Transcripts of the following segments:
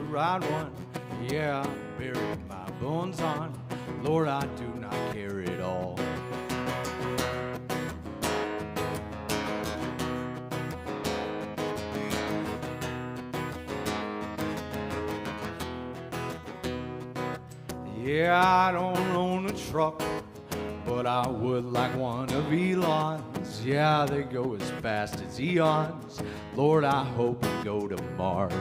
right one. Yeah, I buried my bones on. Lord, I do not care at all. Yeah, I don't own a truck, but I would like one of Elon's. Yeah, they go as fast as eons. Lord, I hope we go to Mars.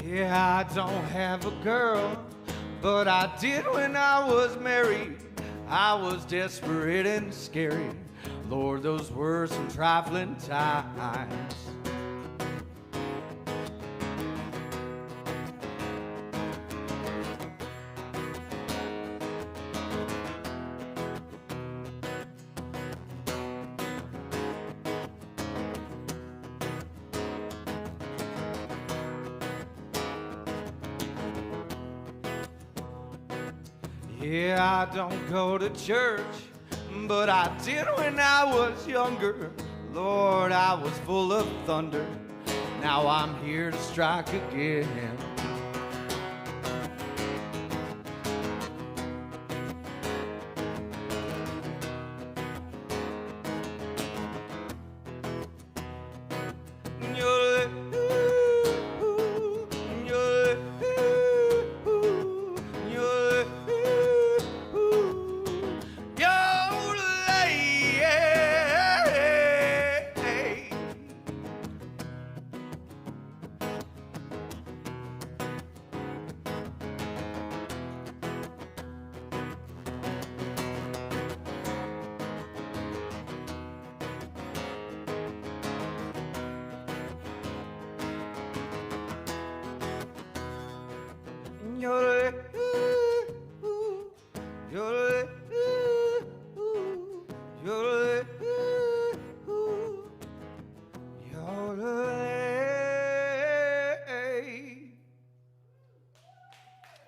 Yeah, I don't have a girl, but I did when I was married. I was desperate and scary. Lord, those were some trifling times. Yeah, I don't go to church, but I did when I was younger. Lord, I was full of thunder. Now I'm here to strike again.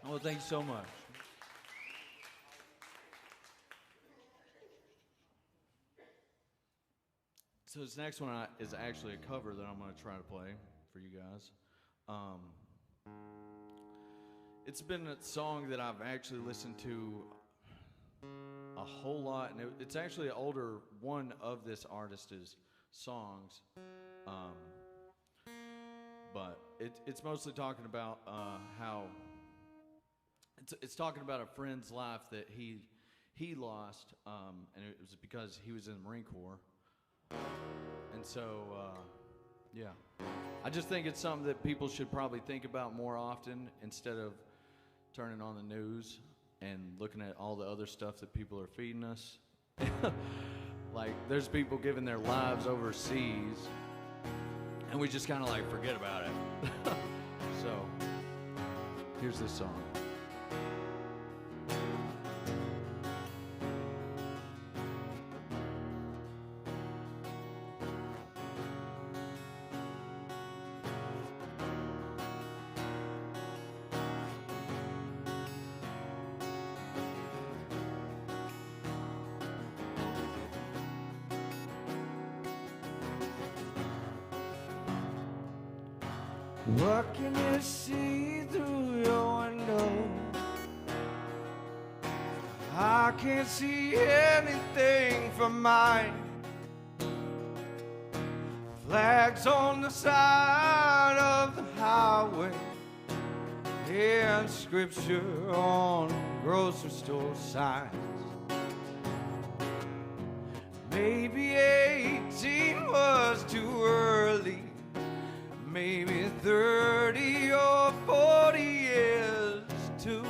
Well, thanks so much. So this next one is actually a cover that I'm going to try to play for you guys. It's been a song that I've actually listened to a whole lot, and it's actually an older one of this artist's songs, but it's mostly talking about how it's talking about a friend's life that he lost, and it was because he was in the Marine Corps. And so, yeah, I just think it's something that people should probably think about more often instead of turning on the news and looking at all the other stuff that people are feeding us. Like, there's people giving their lives overseas, and we just kind of like forget about it. So, here's this song. What can you see through your window? I can't see anything from mine. Flags on the side of the highway and scripture on grocery store signs. Maybe 18 was too early. Maybe 30 or 40 years too.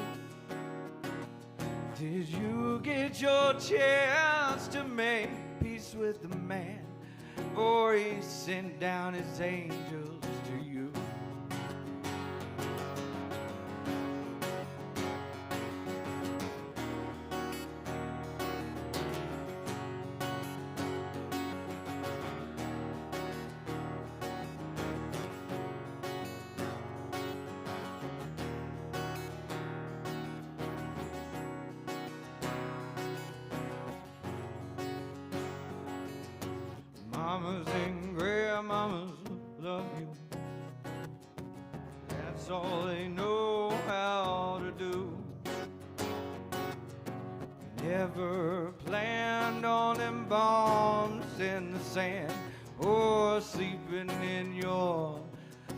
Did you get your chance to make peace with the man before he sent down his angels to you. Mamas and grandmamas love you. That's all they know how to do. Never planned on them bombs in the sand or sleeping in your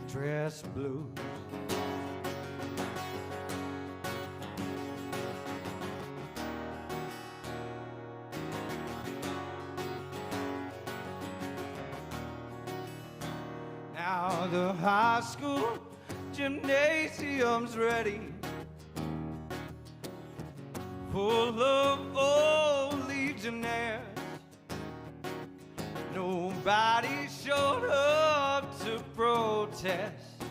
dress blues. Now the high school gymnasium's ready, full of old legionnaires. Nobody showed up to protest,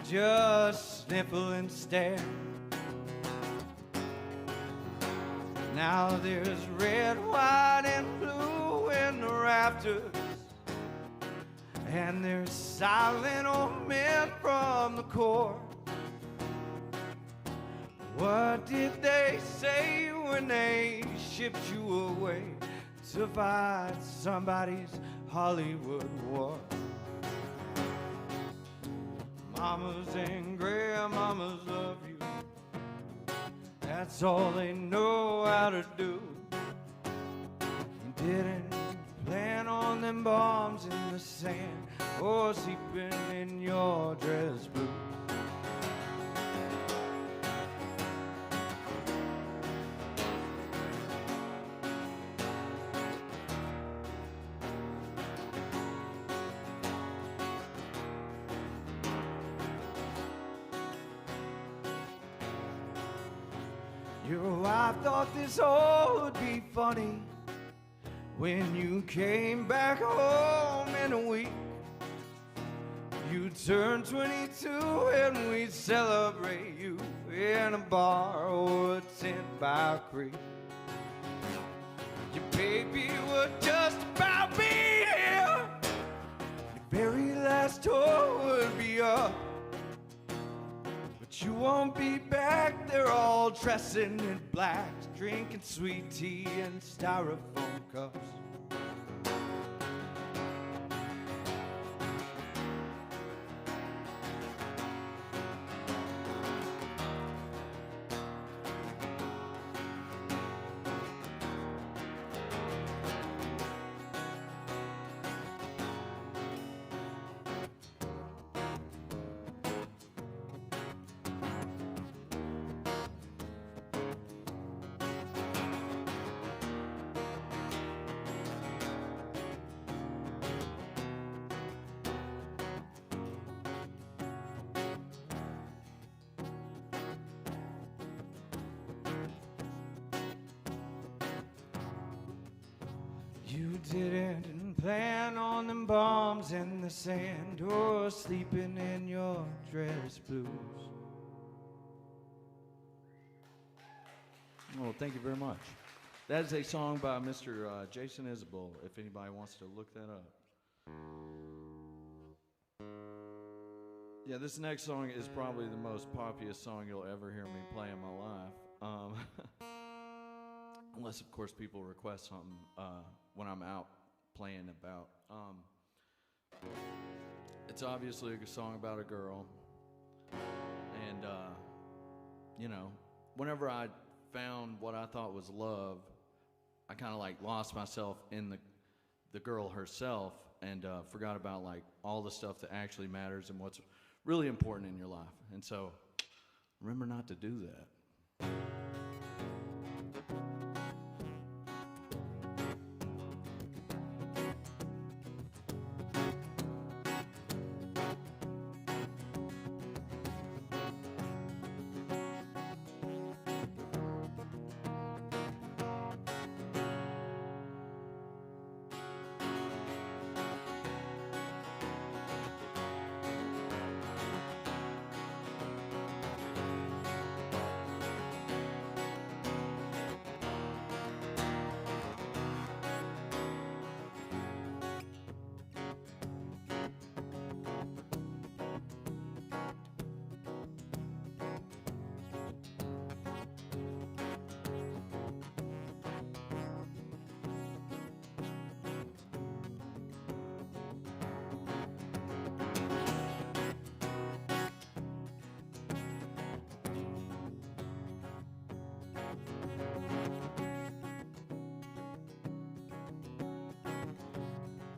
just sniffle and stare. Now there's red, white, and blue in the rafters, and there's silent old men from the Corps. What did they say when they shipped you away to fight somebody's Hollywood war? Mamas and grandmamas love you. That's all they know how to do. Didn't plan on them bombs in the sand or sleeping in your dress blue. Your wife thought this all would be funny when you came back home in a week. You turned 22 and we'd celebrate you in a bar or a tent by a creek. Your baby would just about be here. Your very last tour would be up. But you won't be back there all dressing in black, drinking sweet tea and styrofoam cups. You didn't plan on them bombs in the sand or sleeping in your dress blues. Well, thank you very much. That is a song by Mr. Jason Isabel, if anybody wants to look that up. Yeah, this next song is probably the most poppiest song you'll ever hear me play in my life. Unless, of course, people request something when I'm out playing about. It's obviously a song about a girl. And, you know, whenever I found what I thought was love, I kind of like lost myself in the girl herself and forgot about like all the stuff that actually matters and what's really important in your life. And so remember not to do that.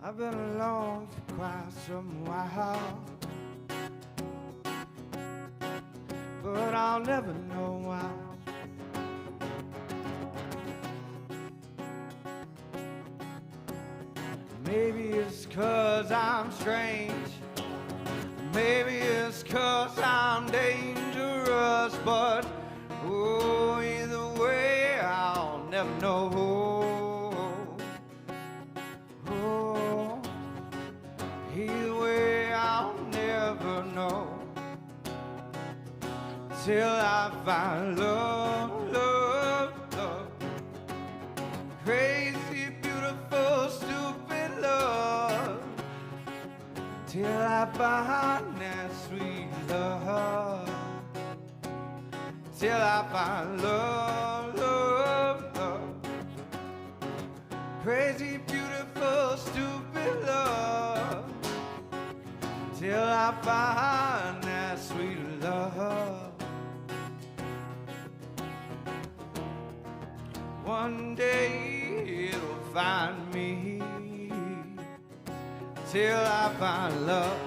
I've been alone for quite some while, but I'll never know why. Maybe it's 'cause I'm strange, maybe it's 'cause I'm dangerous, but oh, either way I'll never know. Either way I'll never know till I find love, love, love. Crazy, beautiful, stupid love. Till I find that sweet love. Till I find love, love, love. Crazy, beautiful, stupid love. Till I find that sweet love. One day it'll find me. Till I find love.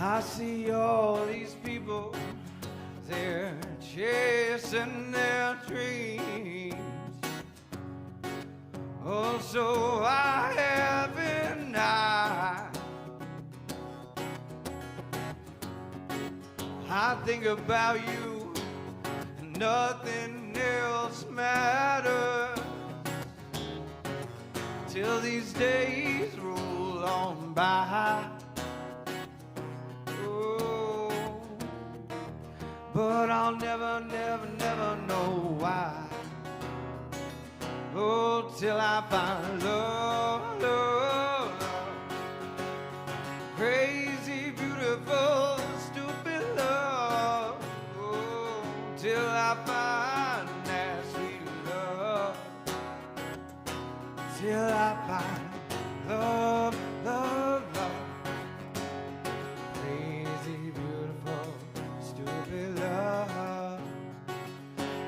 I see all these people, they're chasing their dreams. Oh, so I haven't I think about you and nothing else matters till these days roll on by. Oh, but I'll never, never, never know why. Oh, till I find love, love, love. Crazy, beautiful, stupid love. Oh, till I find that sweet love. Till I find love, love, love. Crazy, beautiful, stupid love.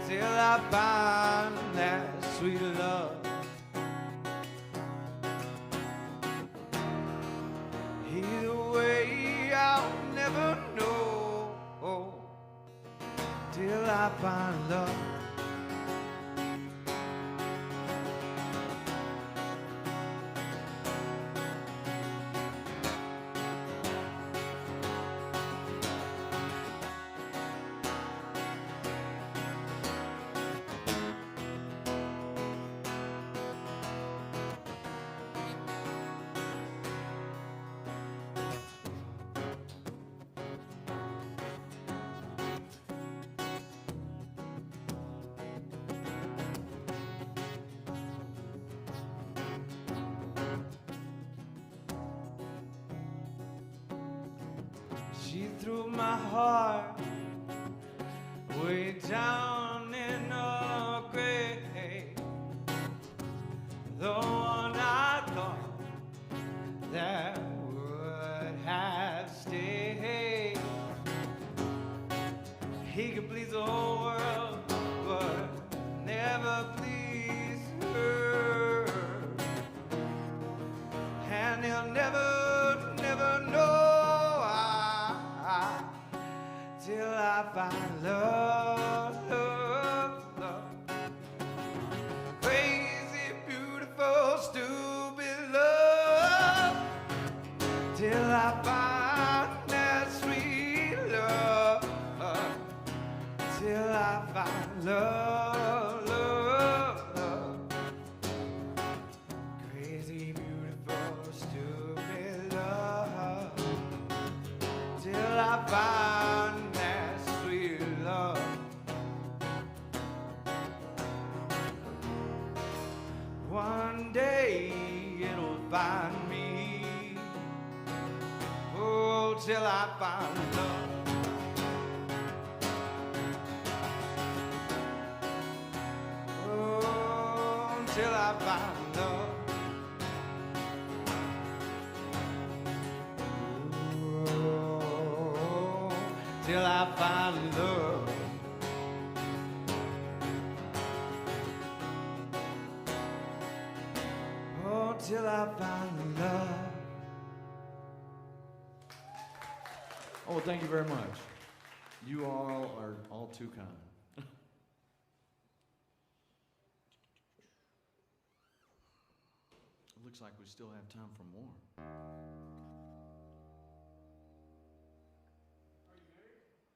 Till I find that sweet love. Either way I'll never know till I find love. She threw my heart way down in a grave, the one I thought that would have stayed. He could please the whole world, but never please her, and he'll never, never know till I find love, love, love. Crazy, beautiful, stupid love. Till I find that sweet love. Till I find love, love, love. Crazy, beautiful, stupid love. Till I find one day it'll find me. Oh, till I find love. Oh, till I find love. till I find love. Oh, till I find love. Oh, well, thank you very much. You all are all too kind. It looks like we still have time for more.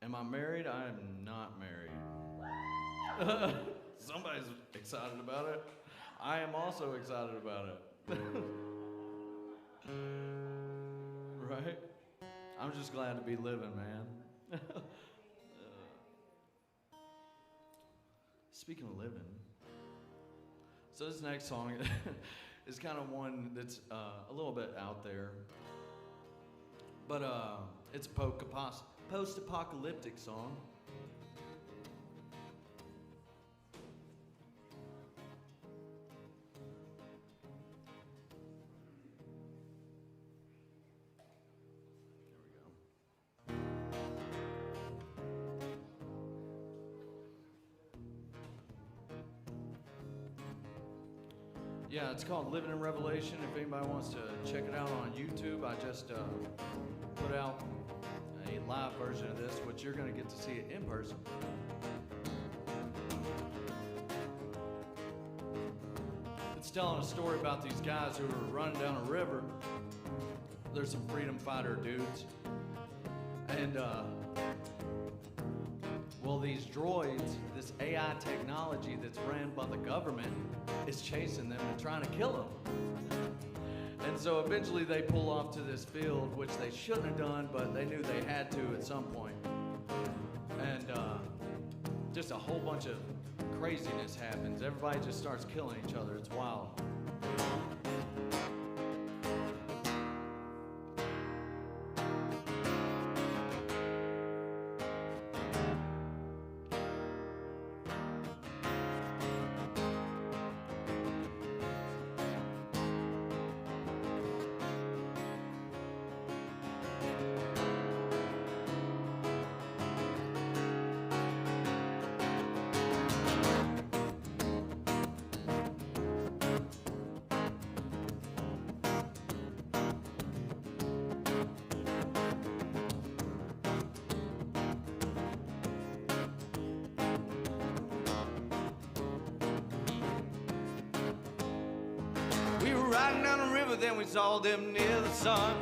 Am I married? I am not married. Somebody's excited about it. I am also excited about it. Right? I'm just glad to be living, man. Speaking of living, so this next song is kind of one that's a little bit out there, but it's a post-apocalyptic song. Yeah, it's called Living in Revelation. If anybody wants to check it out on YouTube, I just put out a live version of this, which you're going to get to see it in person. It's telling a story about these guys who were running down a river. There's some freedom fighter dudes. And, well, these droids, this AI technology that's ran by the government, is chasing them and trying to kill them. And so eventually they pull off to this field, which they shouldn't have done, but they knew they had to at some point. And just a whole bunch of craziness happens. Everybody just starts killing each other. It's wild. Riding down the river, then we saw them near the sun.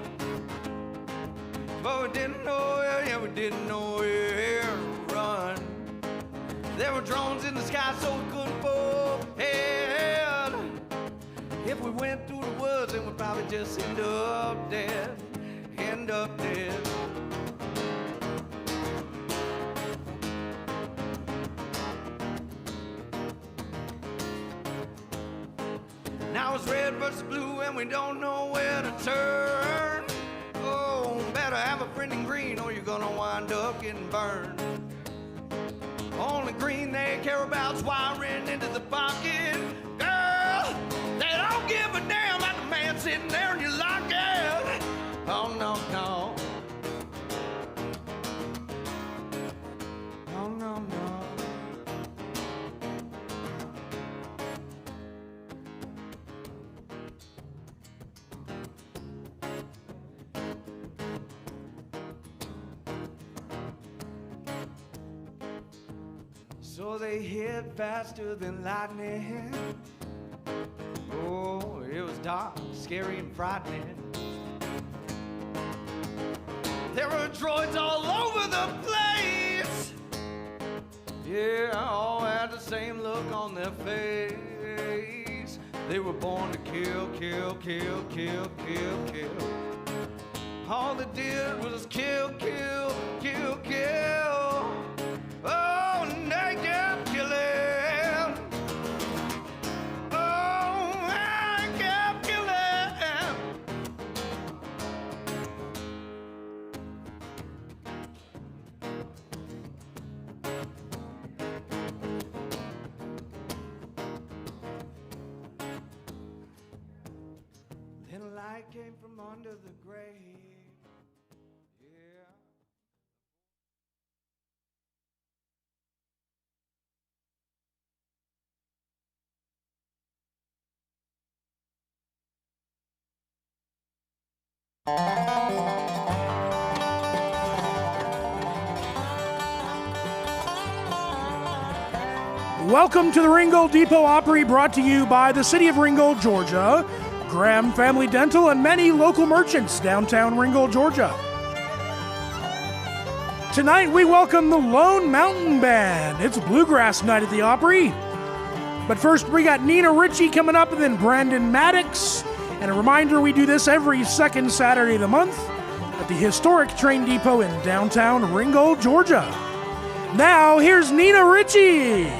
But we didn't know where, yeah, we didn't know where to run. There were drones in the sky, so we couldn't fall ahead. If we went through the woods, then we'd probably just end up dead. End up dead. Now it's red versus blue and we don't know where to turn. Oh, better have a friend in green or you're gonna wind up getting burned. Only green they care about's wiring into the pocket. Girl, they don't give a damn about the man sitting there in your locket. Oh, no, no. Oh, no, no. So they hit faster than lightning. Oh, it was dark, scary, and frightening. There were droids all over the place. Yeah, all had the same look on their face. They were born to kill, kill, kill, kill, kill, kill. All they did was kill, kill, kill, kill. Oh, and they kept killing. Oh, I kept killing. Then a light came from under the grave. Welcome to the Ringgold Depot Opry, brought to you by the City of Ringgold, Georgia, Graham Family Dental, and many local merchants downtown Ringgold, Georgia. Tonight we welcome the Lone Mountain Band. It's Bluegrass night at the Opry. But first we got Nina Ricci coming up, and then Brandon Maddox. And a reminder, we do this every second Saturday of the month at the historic train depot in downtown Ringgold, Georgia. Now here's Nina Ricci.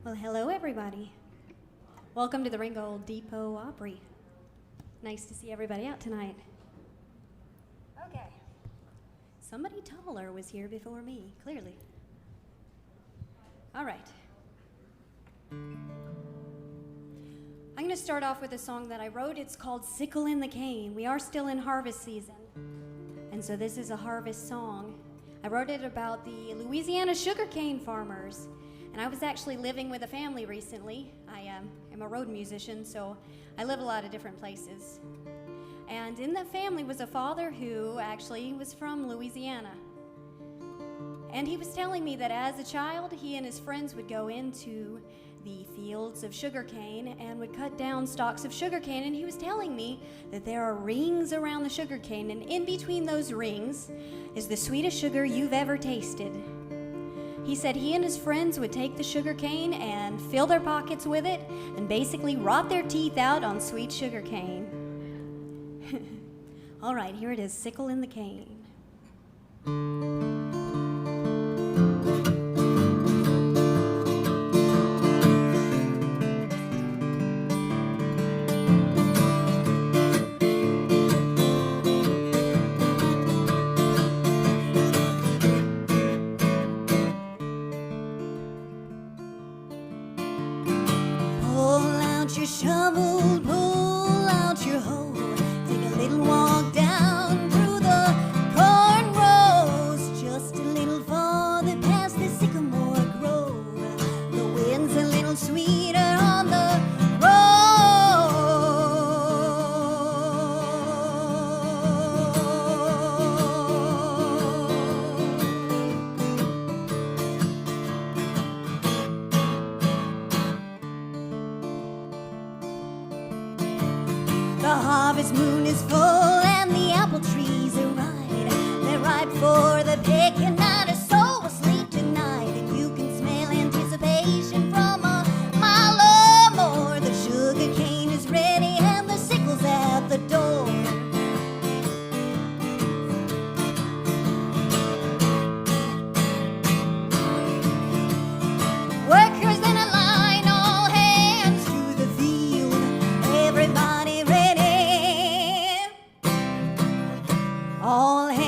Well, hello everybody. Welcome to the Ringgold Depot Opry. Nice to see everybody out tonight. Okay. Somebody taller was here before me, clearly. All right. I'm going to start off with a song that I wrote. It's called Sickle in the Cane. We are still in harvest season, and so this is a harvest song. I wrote it about the Louisiana sugarcane farmers. And I was actually living with a family recently. I am a road musician, so I live a lot of different places. And in that family was a father who actually was from Louisiana. And he was telling me that as a child, he and his friends would go into the fields of sugarcane and would cut down stalks of sugarcane. And he was telling me that there are rings around the sugarcane, and in between those rings is the sweetest sugar you've ever tasted. He said he and his friends would take the sugar cane and fill their pockets with it and basically rot their teeth out on sweet sugar cane. All right, here it is, Sickle in the Cane. Shovel, pull out your hoe, take a little walk down through the corn rows, just a little farther past the sycamore grove. The wind's a little sweeter on the The harvest moon is full and the apple trees are ripe. They're ripe for the picking, not a soul will sleep tonight. And you can smell anticipation from a mile or more. The sugar cane is ready and the sickle's at the door. Workers in a line, all hands to the field. Everybody ready. All hands.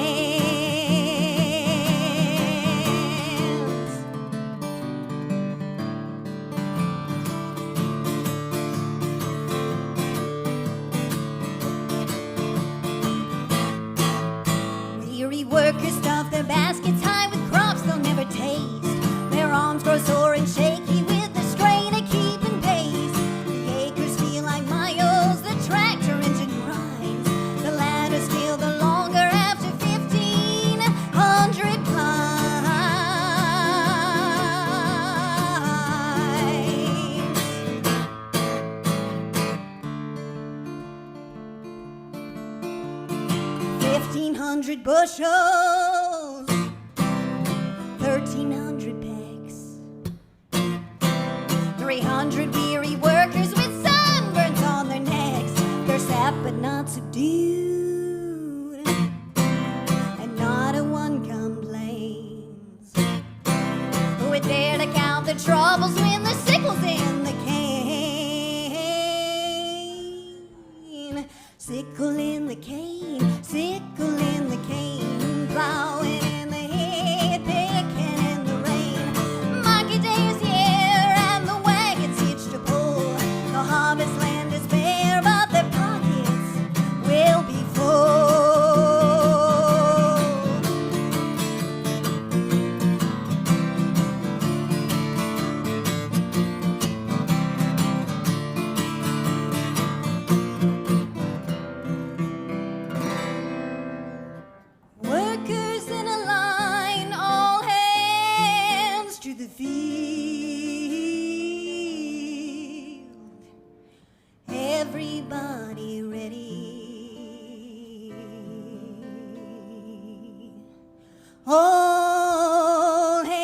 Weary workers stuff their baskets high with crops they'll never taste. Their arms grow sore and shaky with the strain of keeping pace. The acres feel like miles, the tractor engine grinds. The ladders feel the longer after 1,500 climbs. 1,500 bushels, 1,300 pecks, 300 weary workers with sunburns on their necks. They're sapped but not subdued, and not a one complains. Who would dare to count the troubles when the sickle's in the cane? Sickle in the cane, sickle in the cane, plowing in the hay, picking in the rain. Monkey all hands.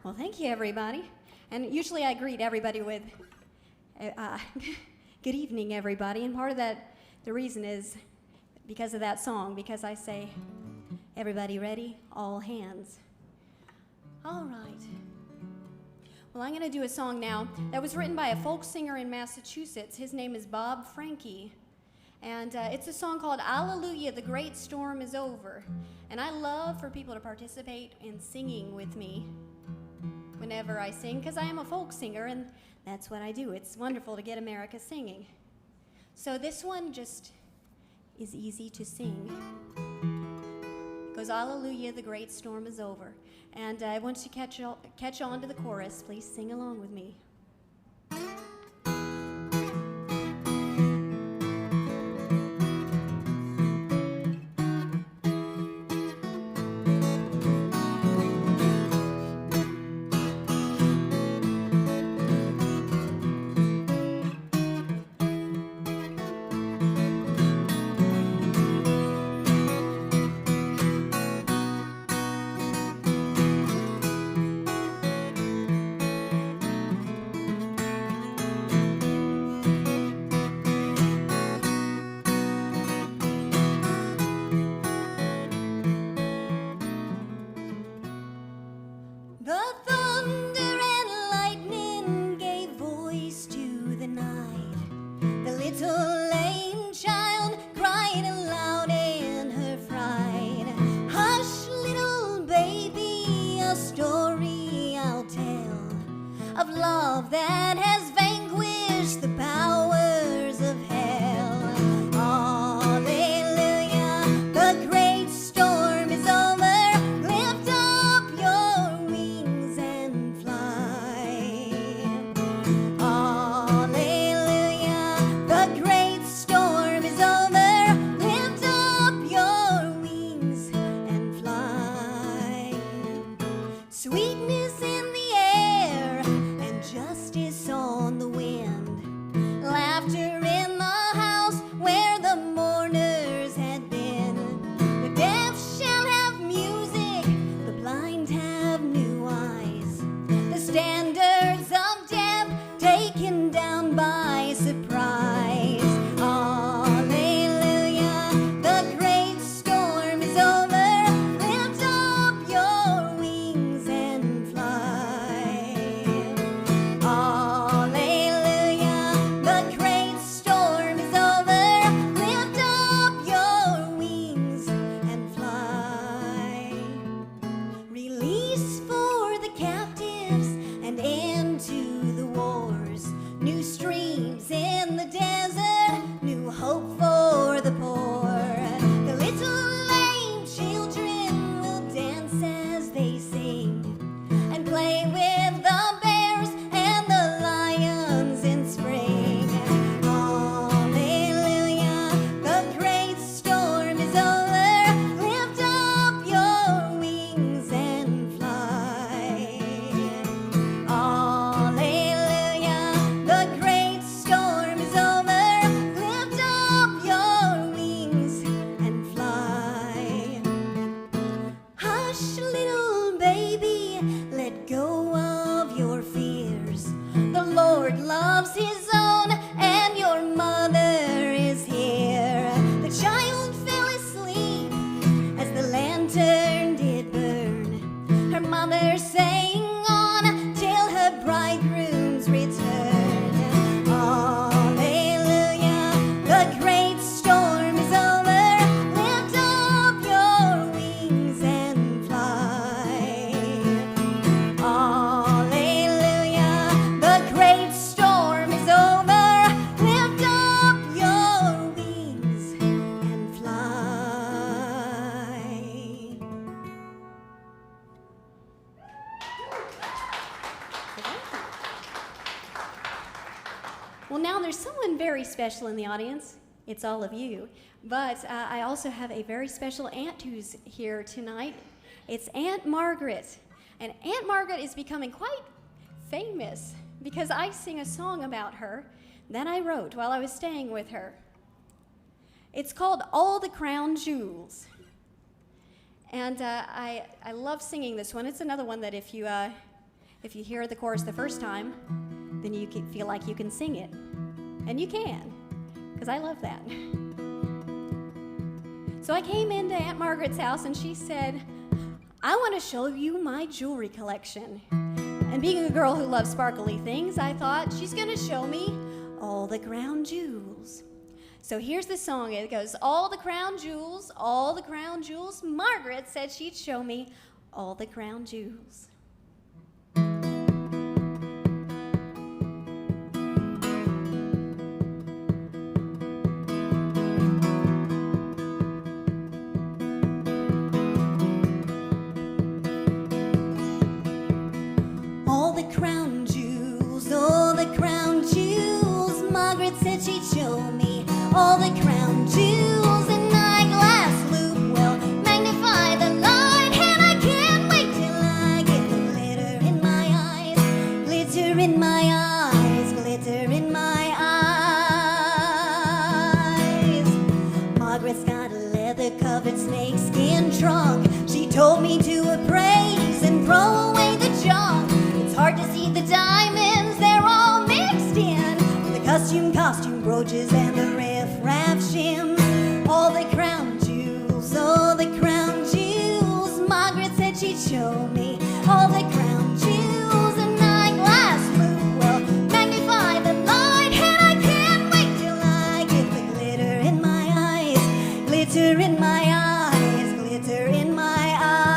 Well, thank you, everybody. And usually I greet everybody with, good evening, everybody. And part of that, the reason is because of that song, because I say, everybody ready? All hands. All right. Well, I'm going to do a song now that was written by a folk singer in Massachusetts. His name is Bob Franke. And it's a song called Alleluia, the Great Storm is Over. And I love for people to participate in singing with me whenever I sing, because I am a folk singer, and that's what I do. It's wonderful to get America singing. So this one just is easy to sing. It goes, Alleluia, the great storm is over. And once you catch on to the chorus, please sing along with me. Well, now there's someone very special in the audience. It's all of you. But I also have a very special aunt who's here tonight. It's Aunt Margaret. And Aunt Margaret is becoming quite famous because I sing a song about her that I wrote while I was staying with her. It's called All the Crown Jewels. And I love singing this one. It's another one that if you hear the chorus the first time, then you can feel like you can sing it. And you can, because I love that. So I came into Aunt Margaret's house and she said, I want to show you my jewelry collection. And being a girl who loves sparkly things, I thought she's going to show me all the crown jewels. So here's the song. It goes, all the crown jewels, all the crown jewels. Margaret said she'd show me all the crown jewels. All the crown jewels, all the crown jewels. Margaret said she'd show me all the crown jewels. An eyeglass loop will magnify the light, and I can't wait till I get the glitter in my eyes, glitter in my eyes, glitter in my eyes. Margaret's got a leather-covered snakeskin trunk. She told me to appraise and throw away the junk. It's hard to see the diamonds, they're all mixed in with the costume brooches and the riff-raff shims. All the crown jewels, all the crown jewels. Margaret said she'd show me all the crown jewels. An eyeglass loop will magnify the light, and I can't wait till I get the glitter in my eyes, glitter in my eyes, glitter in my eyes.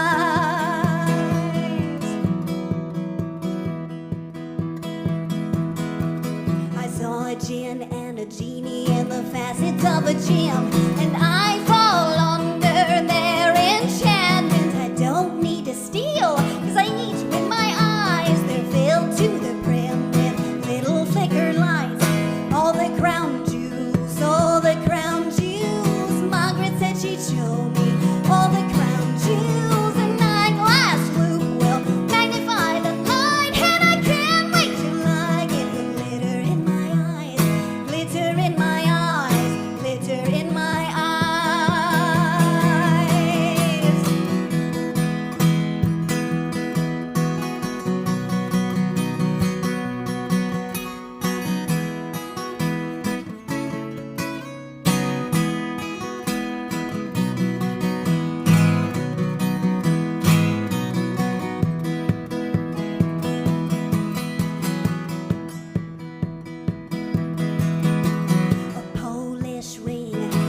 I saw a gin and a genie in the facets of a gem, and I fall under their enchantment. I don't need to steal, cause I need to in my eyes. They're filled to the brim with little flicker lights. All the crown jewels, all the crown jewels. Margaret said she'd show me all the crown jewels. An eyeglass loop will magnify the light, and I can't wait till I get the glitter in my eyes, glitter in my eyes, glitter in my eyes.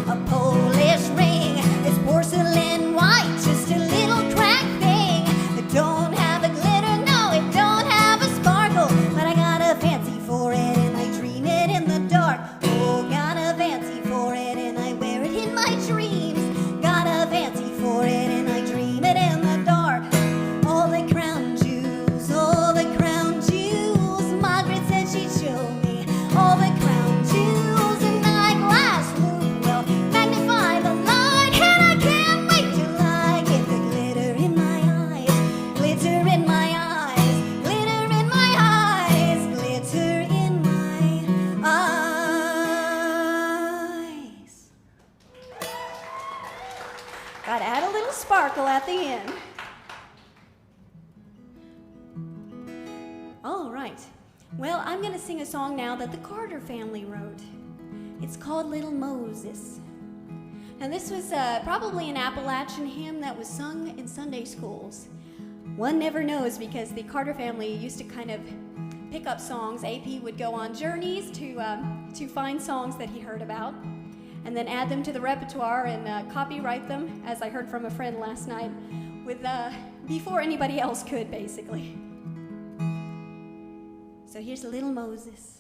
A Polish ring, it's porcelain white, just a little crack thing. It don't have a glitter, no, it don't have a sparkle, but I got a fancy for it and I dream it in the dark. Oh, got a fancy for it and I wear it in my dreams. Got a fancy for it and I dream it in the dark. All the crown jewels, all the crown jewels. Margaret said she'd show me all the crown jewels. An eyeglass loop will magnify the light, and I can't wait till I get the glitter in my eyes, glitter in my eyes, glitter in my eyes, glitter in my eyes. Gotta add a little sparkle at the end. All right. Well, I'm going to sing a song now that the Carter family wrote. It's called Little Moses. And this was probably an Appalachian hymn that was sung in Sunday schools. One never knows, because the Carter family used to kind of pick up songs. AP would go on journeys to find songs that he heard about, and then add them to the repertoire and copyright them, as I heard from a friend last night, with before anybody else could, basically. So here's Little Moses.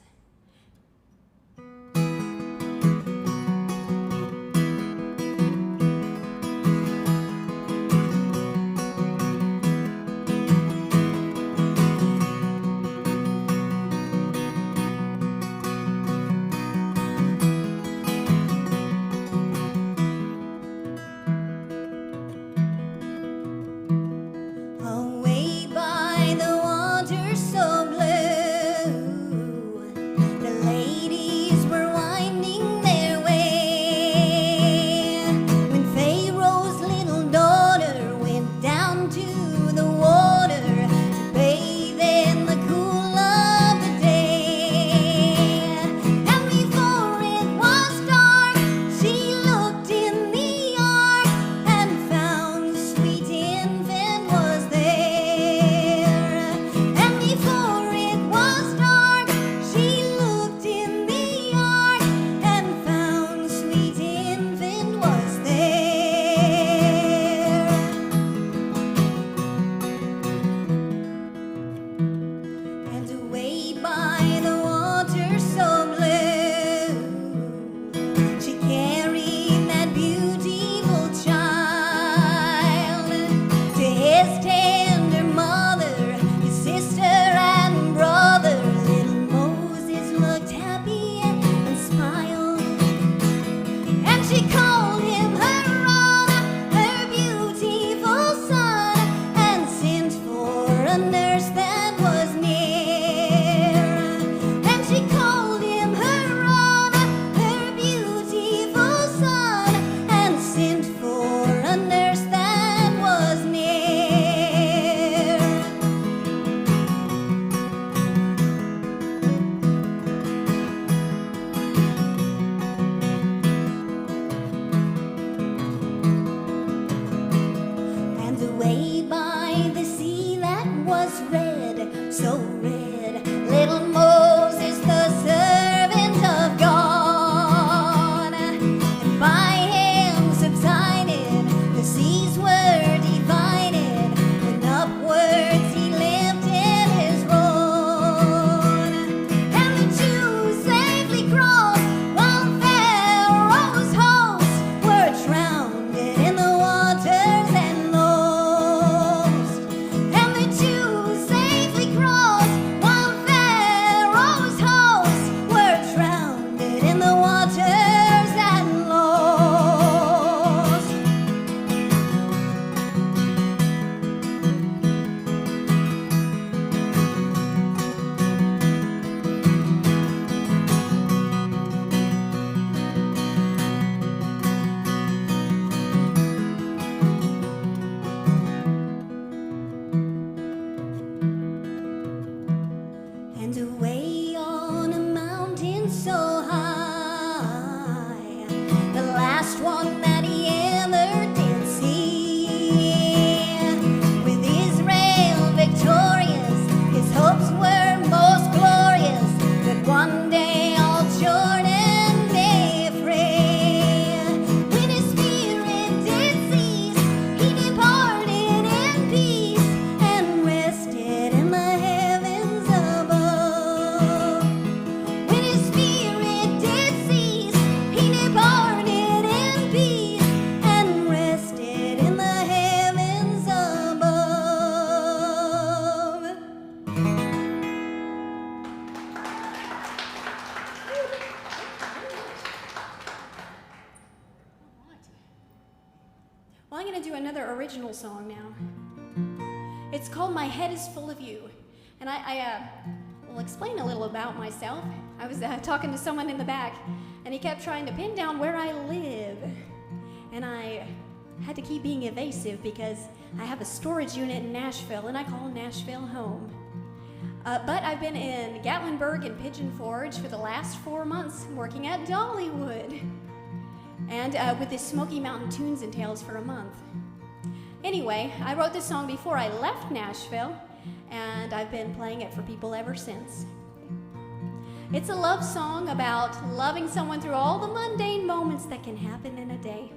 Well, I'm going to do another original song now. It's called My Head is Full of You. And I will explain a little about myself. I was talking to someone in the back, and he kept trying to pin down where I live. And I had to keep being evasive because I have a storage unit in Nashville, and I call Nashville home. But I've been in Gatlinburg and Pigeon Forge for the last 4 months, working at Dollywood. And with the Smoky Mountain Tunes and Tales for a month. Anyway, I wrote this song before I left Nashville, and I've been playing it for people ever since. It's a love song about loving someone through all the mundane moments that can happen in a day.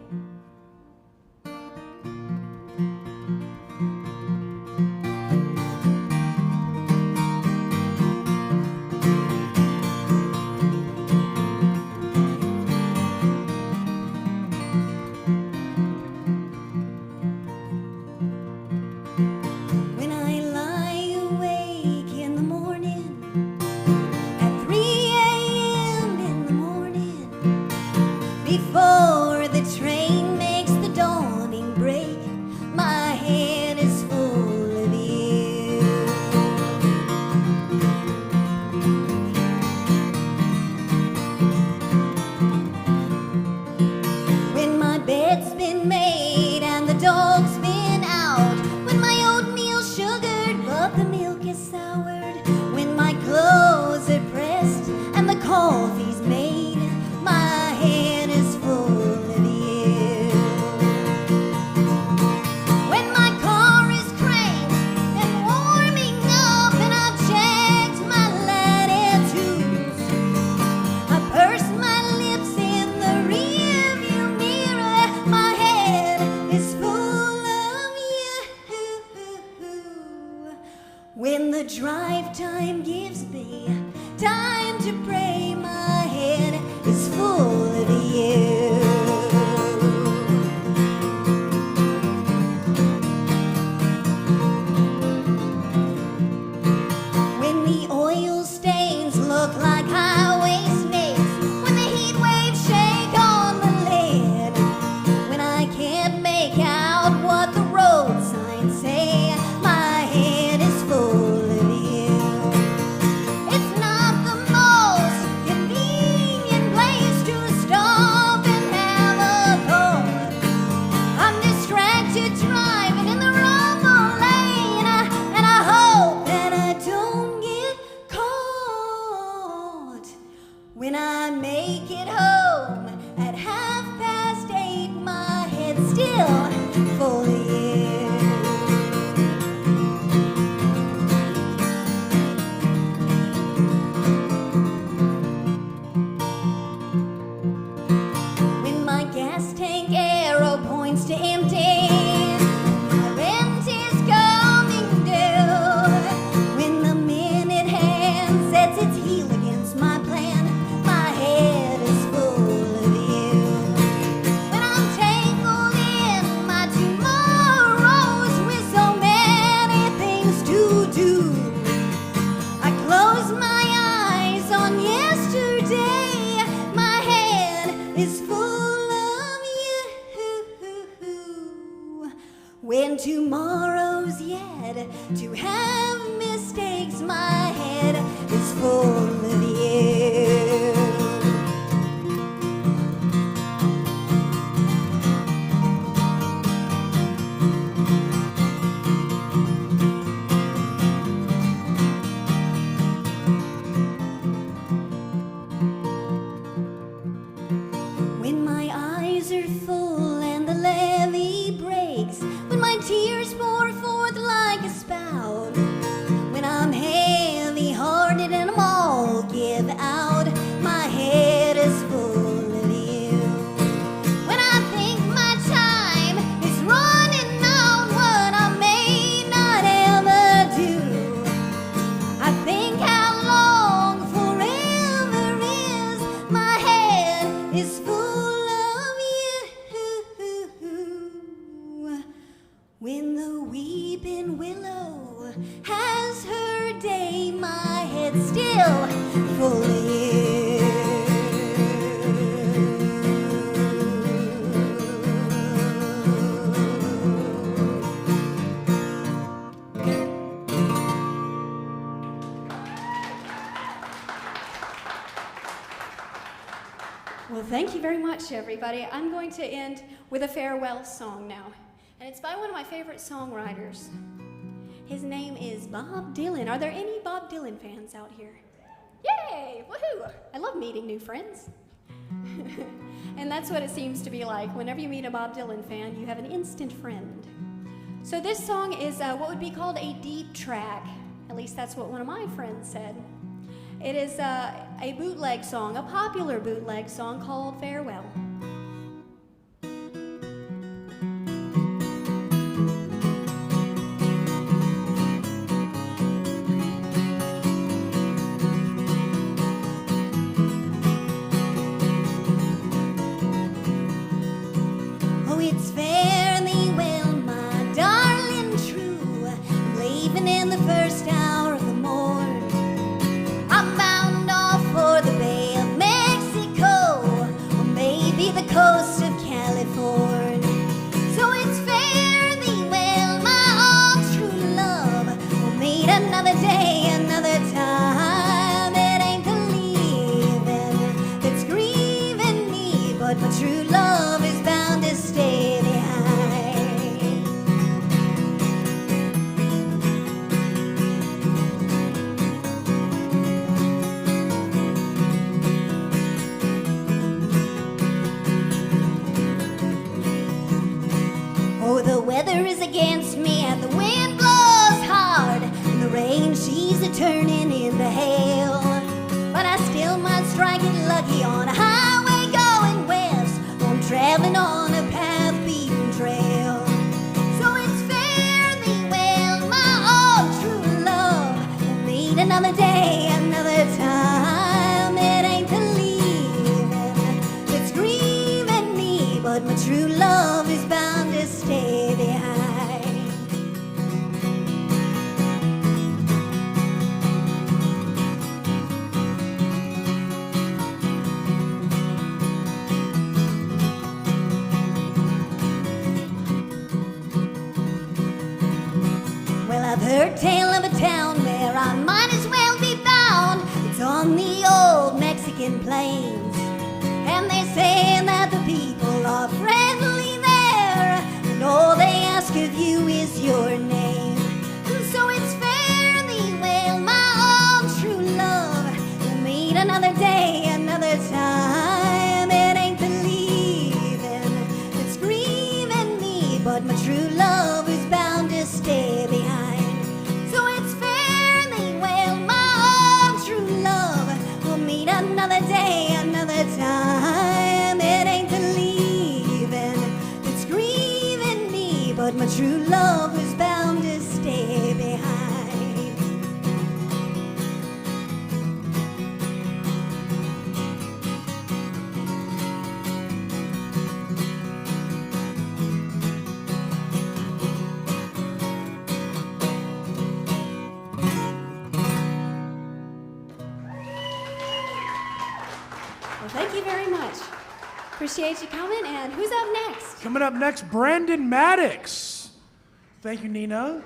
very much, everybody. I'm going to end with a farewell song now. And it's by one of my favorite songwriters. His name is Bob Dylan. Are there any Bob Dylan fans out here? Yay! Woohoo! I love meeting new friends. And that's what it seems to be like. Whenever you meet a Bob Dylan fan, you have an instant friend. So this song is what would be called a deep track. At least that's what one of my friends said. It is a bootleg song, a popular bootleg song called Farewell. Oh, it's fare thee well, my darling true. I'm leaving in the first hour of the morn. I'm bound off for the Bay of Mexico, or maybe the coast of California. So it's fare thee well, my all true love. We'll meet another day, another time. It ain't the leaving that's grieving me, but my true love is bound to stay behind. Oh, the weather is against me and the wind blows hard, and the rain she's a turning into hail. But I still might strike it lucky on a highway going west, or I'm traveling on a path beaten trail. So it's fare thee well, my all true love. We'll meet another day, another time. It ain't the leaving that's grieving me, but my true love is bound to stay behind. Well, I've heard tale of a town where I might as well be bound. It's on the old Mexican plains, and they say that the people are friendly there, and all they ask of you is your name. So it's fare thee well, my all true love. We'll meet another day, another time. It ain't the leaving that's grieving me, but my true love is bound to stay behind. So it's fare thee well, my all true love. We'll meet another day, another time. It ain't the leaving that's grieving me, but my true love is bound to stay behind. Well, thank you very much. Appreciate you coming. And who's up next? Coming up next, Brandon Maddox. Thank you, Nina.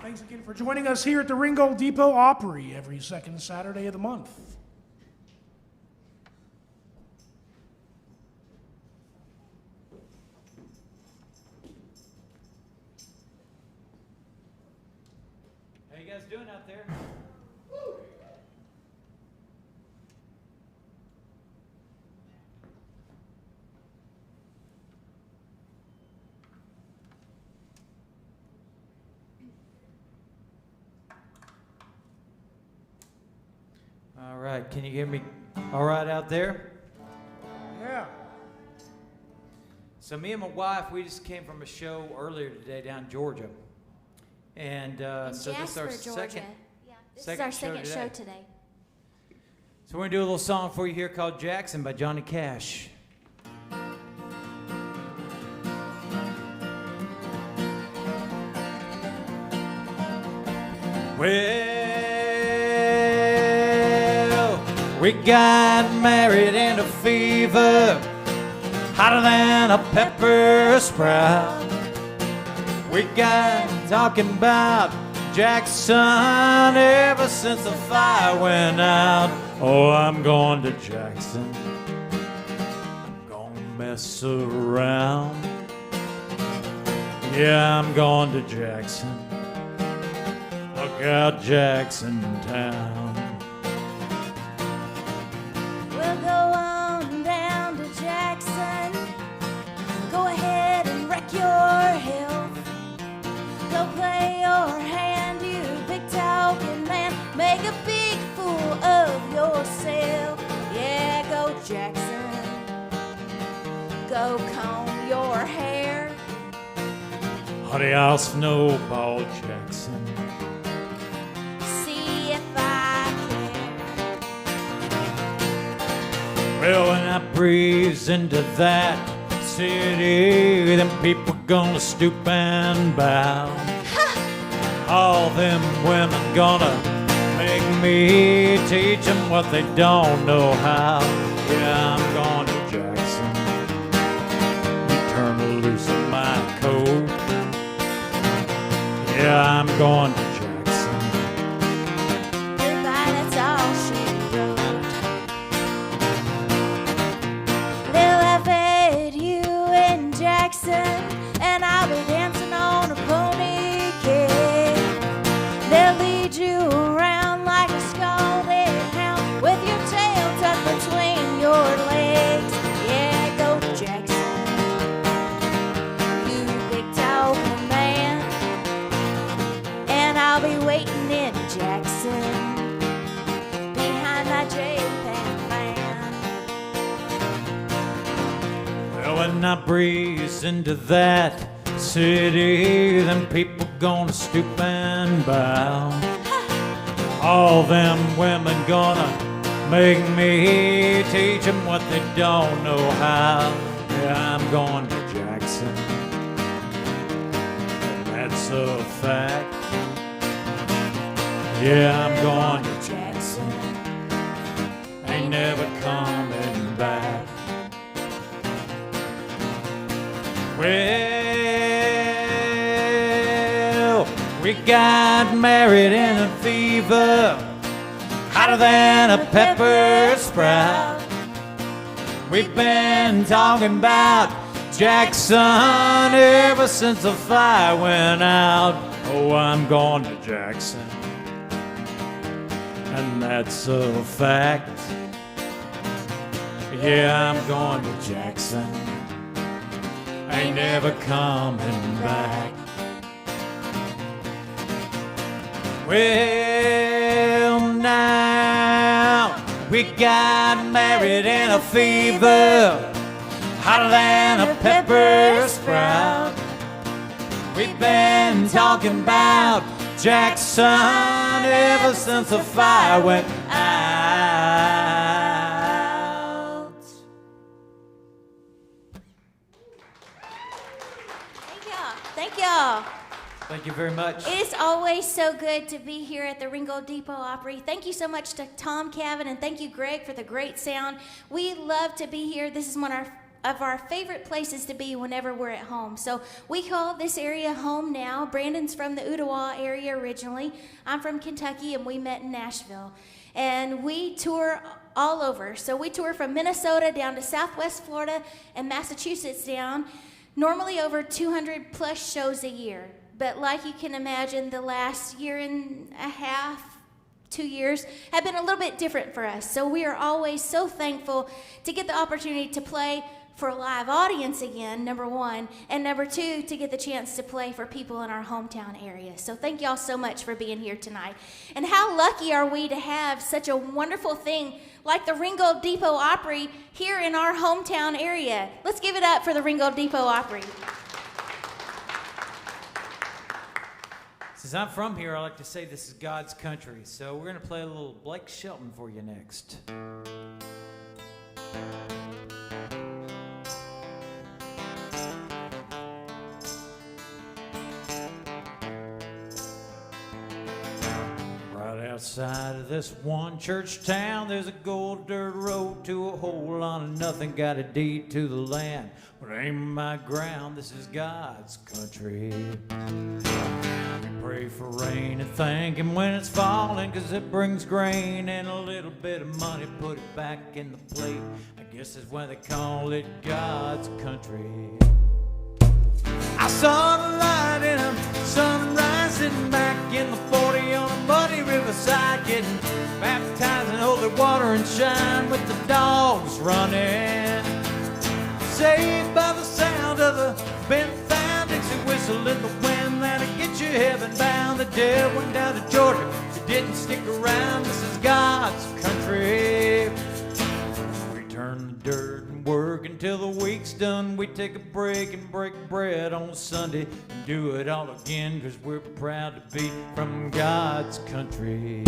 Thanks again for joining us here at the Ringgold Depot Opry every second Saturday of the month. How you guys doing out there? All right, can you hear me all right out there? Yeah. So me and my wife, we just came from a show earlier today down in Georgia. And so this is our second This is our second show today. today. So we're going to do a little song for you here called Jackson by Johnny Cash. Well, we got married in a fever, hotter than a pepper sprout. We got talking about Jackson, ever since the fire went out. Oh, I'm going to Jackson. I'm gonna mess around. Yeah, I'm going to Jackson. Look out, Jackson Town. We'll go on down to Jackson. Go ahead and wreck your health. Go play your hand, you big talking man. Make a big fool of yourself. Yeah, go Jackson. Go comb your hair. Honey, I'll snowball Jackson. See if I can. Well, when I breeze into that city, them people gonna stoop and bow. All them women gonna make me teach them what they don't know how. Yeah, I'm going to Jackson. You turn loose in my coat. Yeah, I'm going to Jackson. Goodbye, that's all she wrote. They'll laugh at you in Jackson, and I'll be dancing on a pony cake. They'll lead you around like a scalded hound with your tail tucked between your legs. Yeah, go Jackson, you big talking man. And I'll be waiting in Jackson behind my J-Pan fan. Well, when I breeze into that city, them people gonna stoop and bow. All them women gonna make me teach them what they don't know how. Yeah, I'm going to Jackson. That's a fact. Yeah, I'm going to Jackson. Ain't never coming back. Well, we got married in a fever, hotter than a pepper sprout. We've been talking about Jackson ever since the fire went out. Oh, I'm going to Jackson, and that's a fact. Yeah, I'm going to Jackson. Ain't never coming back. Well, now we got married in a fever, hotter than a pepper sprout. We've been talking about Jackson ever since the fire went out. Thank y'all. Thank y'all. Thank you very much. It is always so good to be here at the Ringgold Depot Opry. Thank you so much to Tom Cavin, and thank you, Greg, for the great sound. We love to be here. This is one of our favorite places to be whenever we're at home. So we call this area home now. Brandon's from the Ottawa area originally. I'm from Kentucky, and we met in Nashville. And we tour all over. So we tour from Minnesota down to Southwest Florida and Massachusetts down. Normally over 200 plus shows a year. But like you can imagine, the last year and a half, 2 years, have been a little bit different for us. So we are always so thankful to get the opportunity to play for a live audience again, number one, and number two, to get the chance to play for people in our hometown area. So thank y'all so much for being here tonight. And how lucky are we to have such a wonderful thing like the Ringgold Depot Opry here in our hometown area. Let's give it up for the Ringgold Depot Opry. Since I'm from here, I like to say this is God's country. So we're going to play a little Blake Shelton for you next. Right outside of this one church town, there's a gold dirt road to a whole lot of nothing. Got a deed to the land, but it ain't my ground. This is God's country. We pray for rain and thank Him when it's falling, 'cause it brings grain and a little bit of money. Put it back in the plate. I guess that's why they call it God's country. I saw the light in a sunrise sitting back in the 40 on a muddy riverside, getting baptized in holy water and shine with the dogs running. Saved by the sound of the bent found Dixie whistle in the wind that'll get you heaven bound. The dead went down to Georgia, it didn't stick around. This is God's country. We turn the dirt and work until the week's done. We take a break and break bread on Sunday and do it all again, 'cause we're proud to be from God's country.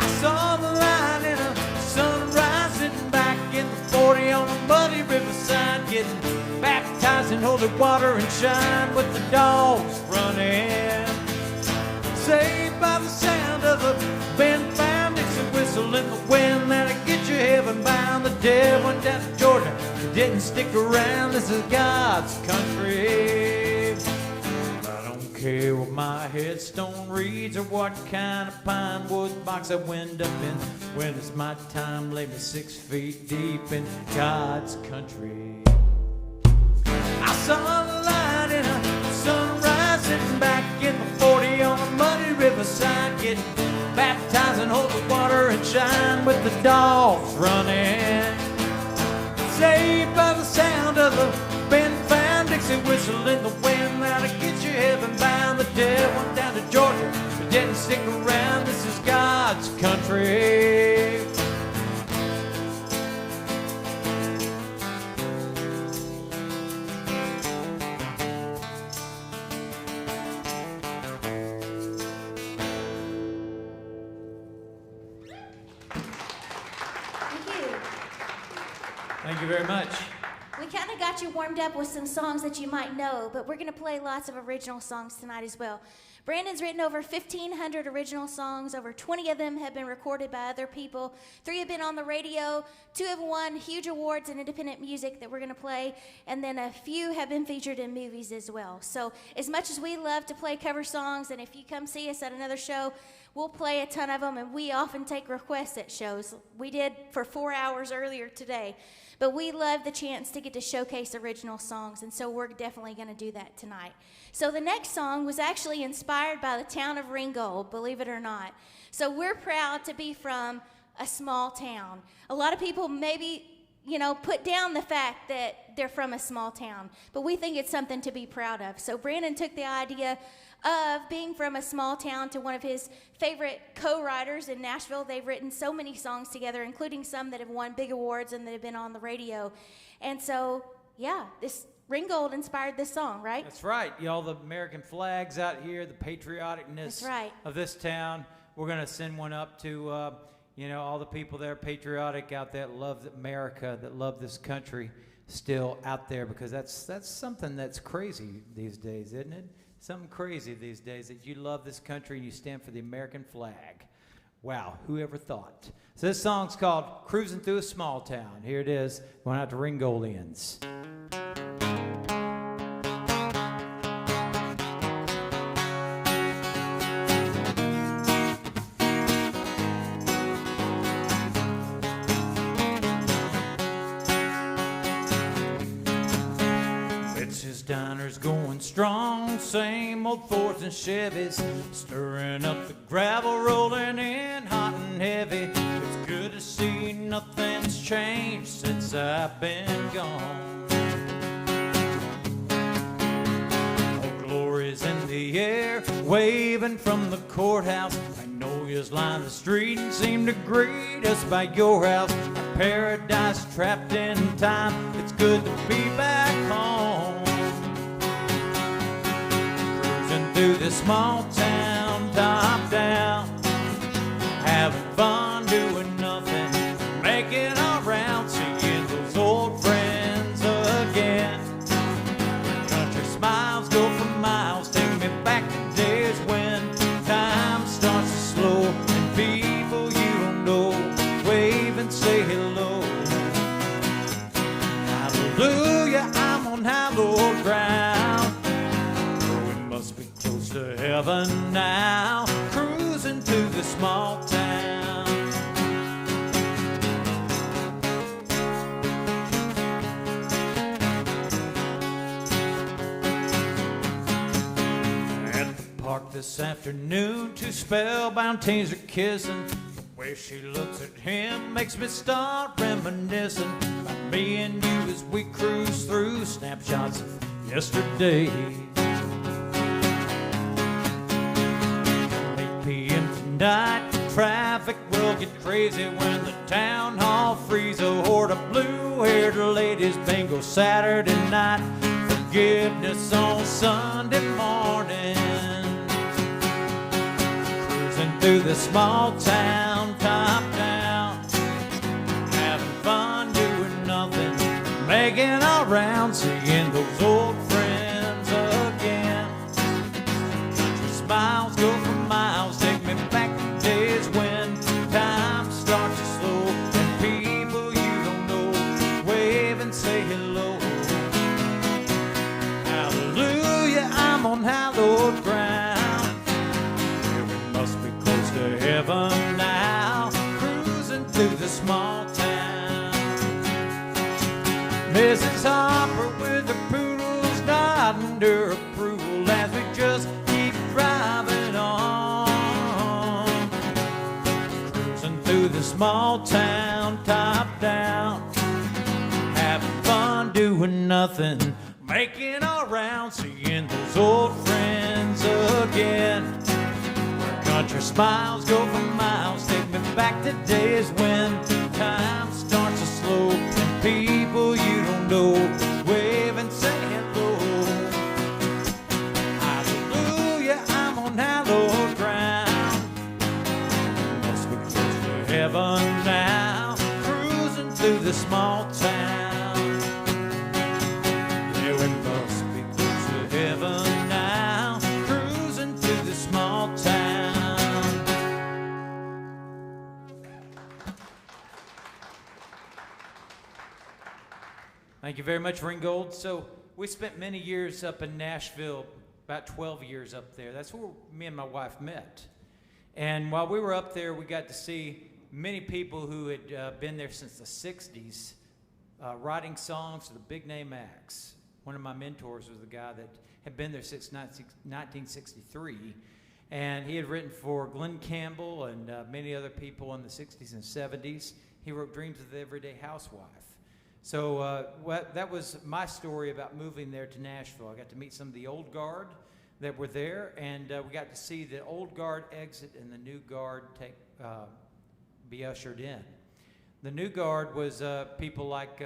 I saw the light in a sunrise sitting back in the 40 on a muddy riverside, getting baptized in holy water and shine with the dogs running. Saved by the sound of the bent found Dixie whistle in the wind that'll get you heaven bound. The dead went down to Georgia, it didn't stick around. This is God's country. I don't care what my headstone reads or what kind of pine wood box I wind up in. When it's my time, lay me 6 feet deep in God's country. I saw the light in a sunrise sitting back in the 40 on a muddy riverside, getting baptized in holy water and shine with the dogs running. Saved by the sound of the bent found Dixie whistle in the wind that'll get you heaven bound. The dead went down to Georgia, but didn't stick around. This is God's country. Thank you very much. We kind of got you warmed up with some songs that you might know, but we're going to play lots of original songs tonight as well. Brandon's written over 1,500 original songs. Over 20 of them have been recorded by other people. 3 have been on the radio. 2 have won huge awards in independent music that we're going to play. And then a few have been featured in movies as well. So as much as we love to play cover songs, and if you come see us at another show, we'll play a ton of them, and we often take requests at shows. We did for 4 hours earlier today. But we love the chance to get to showcase original songs, and so we're definitely going to do that tonight. So the next song was actually inspired by the town of Ringgold, believe it or not. So we're proud to be from a small town. A lot of people maybe, put down the fact that they're from a small town, but we think it's something to be proud of. So Brandon took the idea of being from a small town to one of his favorite co-writers in Nashville. They've written so many songs together, including some that have won big awards and that have been on the radio. And so, this Ringgold inspired this song, right? That's right. All the American flags out here, the patrioticness of this town. We're going to send one up to, all the people that are patriotic out there that love America, that love this country still out there, because that's something that's crazy these days, isn't it? Something crazy these days, that you love this country and you stand for the American flag. Wow, who ever thought? So this song's called Cruising Through a Small Town. Here it is, going out to Ringgoldians. Diner's going strong, same old Fords and Chevys, stirring up the gravel, rolling in hot and heavy. It's good to see nothing's changed since I've been gone. Oh, glory's in the air, waving from the courthouse. Magnolias line the street and seem to greet us by your house. A paradise trapped in time, it's good to be back home. Through this small town, top down, having fun, doing nothing, making our rounds, seeing those old friends again. Country smiles go for miles, take me back to days when time starts to slow Hallelujah, I'm on hallowed ground. Oh, it must be close to heaven now, cruising through the small town. At the park this afternoon, two spellbound teens are kissing. The way she looks at him makes me start reminiscing about me and you as we cruise through snapshots of yesterday. 8 p.m. tonight, the traffic will get crazy when the town hall frees a horde of blue-haired ladies. Bingo Saturday night, forgiveness on Sunday morning. Cruising through the small town, top down, having fun doing nothing, making our rounds, seeing those old friends again. Your smiles go for miles, take me back to days when time starts to slow and people you don't know wave and say hello. Hallelujah, I'm on hallowed ground. Yeah, we must be close to heaven now, cruising through the small town. Mrs. Harper with her poodles nodding her approval as we just keep driving on. Cruising through the small town, top down, having fun doing nothing, making our rounds, seeing those old friends again. Where country smiles go for miles, take me back to days when time starts to slow and people you don't know wave and say hello. Hallelujah, I'm on hallowed ground. Must be close to heaven now, cruising through the small town. Yeah, we must be close to heaven now, cruising through the small town. Thank you very much, Ringgold. So we spent many years up in Nashville, about 12 years up there. That's where me and my wife met. And while we were up there, we got to see many people who had been there since the 60s, writing songs for the big name acts. One of my mentors was the guy that had been there since 1963. And he had written for Glenn Campbell and many other people in the 60s and 70s. He wrote Dreams of the Everyday Housewife. So that was my story about moving there to Nashville. I got to meet some of the old guard that were there, and we got to see the old guard exit and the new guard be ushered in. The new guard was people like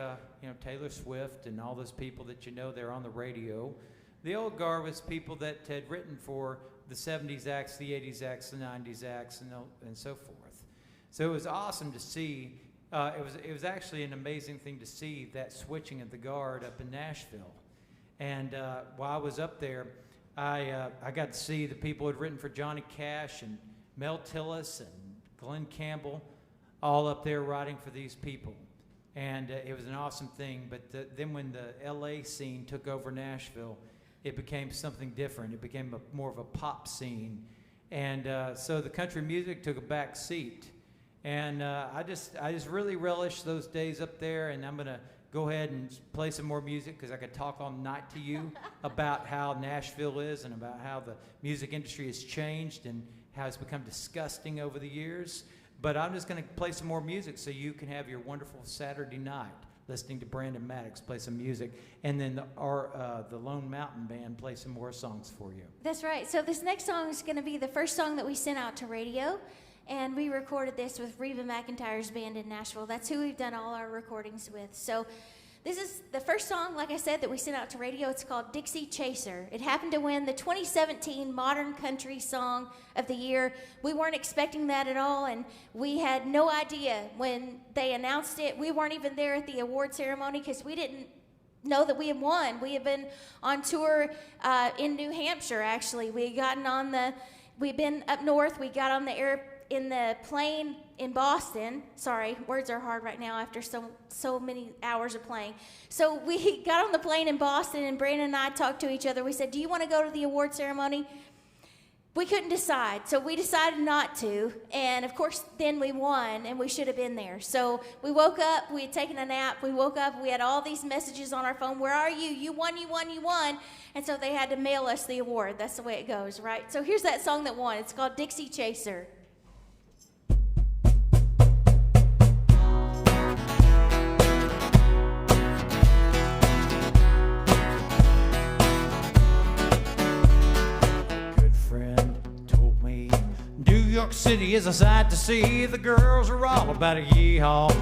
Taylor Swift and all those people that you know they're on the radio. The old guard was people that had written for the 70s acts, the 80s acts, the 90s acts, and so forth. So it was awesome to see. It was actually an amazing thing to see that switching of the guard up in Nashville. And while I was up there, I got to see the people who had written for Johnny Cash and Mel Tillis and Glenn Campbell, all up there writing for these people. And it was an awesome thing. But then when the LA scene took over Nashville, it became something different. It became more of a pop scene. And so the country music took a back seat. And I just really relish those days up there, and I'm going to go ahead and play some more music because I could talk all night to you about how Nashville is and about how the music industry has changed and how it's become disgusting over the years. But I'm just going to play some more music so you can have your wonderful Saturday night listening to Brandon Maddox play some music, and then the Lone Mountain Band play some more songs for you. That's right. So this next song is going to be the first song that we sent out to radio. And we recorded this with Reba McEntire's band in Nashville. That's who we've done all our recordings with. So this is the first song, like I said, that we sent out to radio. It's called Dixie Chaser. It happened to win the 2017 Modern Country Song of the Year. We weren't expecting that at all, and we had no idea when they announced it. We weren't even there at the award ceremony because we didn't know that we had won. We had been on tour in New Hampshire, actually. We'd been up north. We got on the in the plane in Boston. Sorry, words are hard right now after so many hours of playing. So we got on the plane in Boston, and Brandon and I talked to each other. We said, do you want to go to the award ceremony? We couldn't decide, so we decided not to. And of course, then we won, and we should have been there. So we woke up, we had taken a nap, we woke up, we had all these messages on our phone. Where are you? You won, you won, you won. And so they had to mail us the award. That's the way it goes, right? So here's that song that won. It's called Dixie Chaser. New York City is a sight to see. The girls are all about a yeehaw.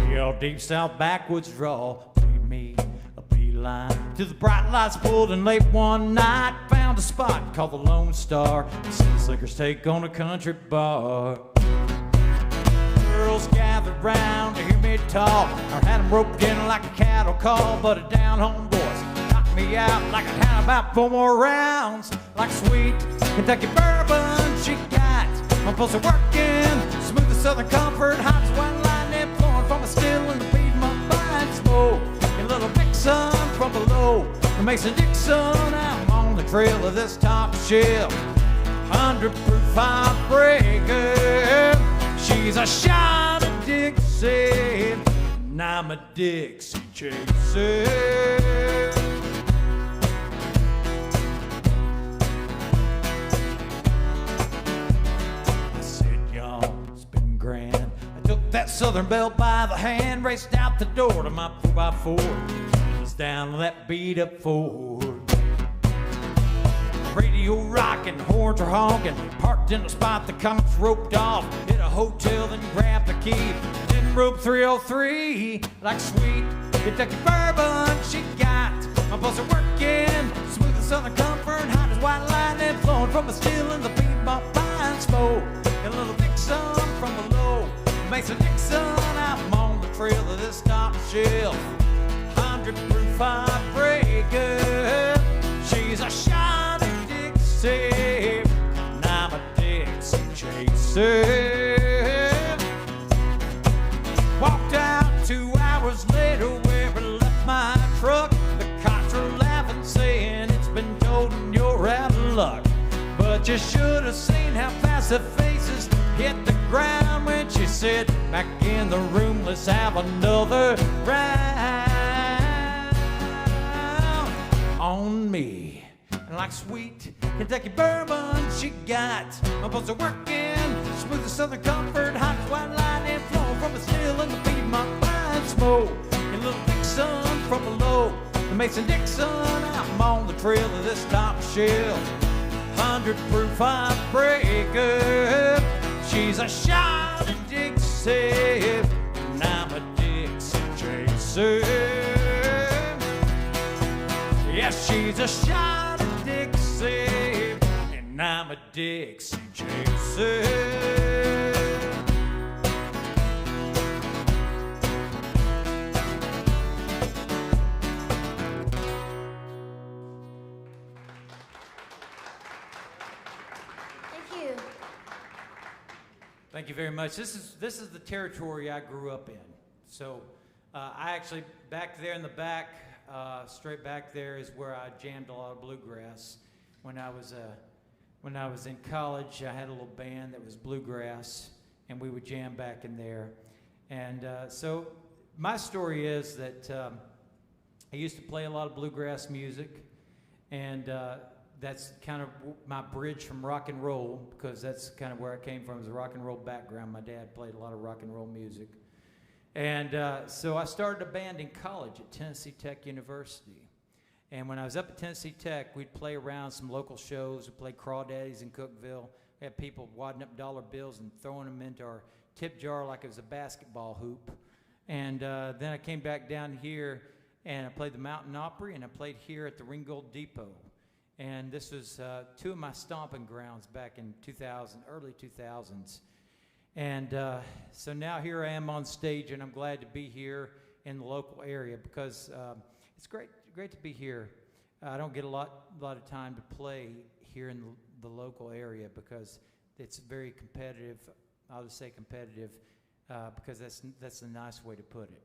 Well, deep south backwoods drawl. Made me a beeline to the bright lights pulled in late one night. Found a spot called the Lone Star. Some slickers take on a country bar. Girls gathered round to hear me talk. I had them roped in like a cattle call, but a down-home voice knocked me out like I'd had about 4 more rounds. Like sweet Kentucky bourbon she got. My pulse are working, smooth as southern comfort, hot as one lightning flowing from a still in the beat my mind smoke. A little Dixon from below, the Mason Dixon. I'm on the trail of this top shelf, 100-proof heartbreaker. She's a shot of Dixie, and I'm a Dixie chaser. That Southern belle by the hand, raced out the door to my 4x4. Was down on that beat up Ford. Radio rocking, horns are honking. Parked in a spot the cops roped off. Hit a hotel, then grabbed the key. Then rope 303 like sweet Kentucky bourbon she got. My pulse are working, smooth as southern comfort, hot as white lightning flowing from a still in the beat my pine smoke. A little Dixon from below, Mason Dixon, I'm on the trail of this top shelf, 100-proof heartbreaker. She's a shot of Dixie, and I'm a Dixie chaser. Walked out 2 hours later where I left my truck. The cops are laughing, saying it's been told and you're out of luck. But you should have seen how fast the faces hit the ground when she said, back in the room, let's have another round on me. And like sweet Kentucky bourbon she got. My pulse are working, smooth as southern comfort, hot as white lightning flowing from a still in the beat my mind smoke. A little Dixon from below, the Mason Dixon, I'm on the trail of this top shelf, 100-proof heartbreaker. She's a shot of Dixie, and I'm a Dixie chaser. Yes, she's a shot of Dixie, and I'm a Dixie chaser. Thank you very much. This is the territory I grew up in. So I actually, back there in the back, straight back there is where I jammed a lot of bluegrass. When I was in college, I had a little band that was bluegrass, and we would jam back in there. And so my story is that I used to play a lot of bluegrass music, and that's kind of my bridge from rock and roll, because that's kind of where I came from, is a rock and roll background. My dad played a lot of rock and roll music. And so I started a band in college at Tennessee Tech University. And when I was up at Tennessee Tech, we'd play around some local shows. We'd play Crawdaddies in Cookeville. We had people wadding up dollar bills and throwing them into our tip jar like it was a basketball hoop. And then I came back down here, and I played the Mountain Opry, and I played here at the Ringgold Depot. And this was 2 of my stomping grounds back in early 2000s. And so now here I am on stage, and I'm glad to be here in the local area, because it's great to be here. I don't get a lot of time to play here in the local area, because it's very competitive I'll just say competitive, because that's a nice way to put it.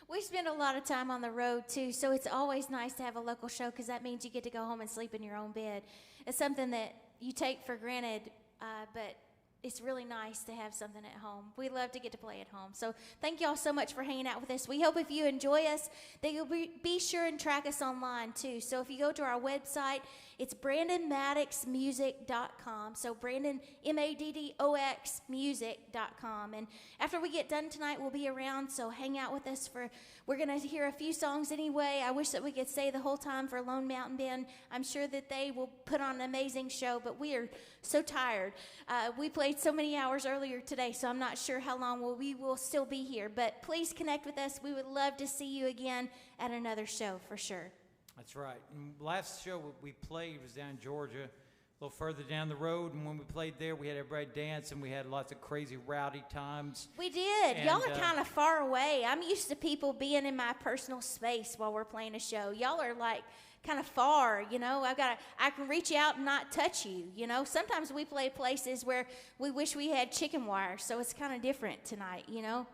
We spend a lot of time on the road, too, so it's always nice to have a local show because that means you get to go home and sleep in your own bed. It's something that you take for granted, but it's really nice to have something at home. We love to get to play at home. So thank y'all so much for hanging out with us. We hope if you enjoy us that you'll be sure and track us online, too. So if you go to our website, it's BrandonMaddoxMusic.com. So Brandon, MADDOX music.com. And after we get done tonight, we'll be around, so hang out with us we're going to hear a few songs anyway. I wish that we could stay the whole time for Lone Mountain Band. I'm sure that they will put on an amazing show, but we are so tired. We played so many hours earlier today, so I'm not sure how long we will still be here. But please connect with us. We would love to see you again at another show for sure. That's right. And last show we played was down in Georgia, a little further down the road, and when we played there, we had everybody dancing. We had lots of crazy rowdy times. We did. And, y'all are kind of far away. I'm used to people being in my personal space while we're playing a show. Y'all are like kind of far, you know. I can reach out and not touch you, you know. Sometimes we play places where we wish we had chicken wire, so it's kind of different tonight, you know.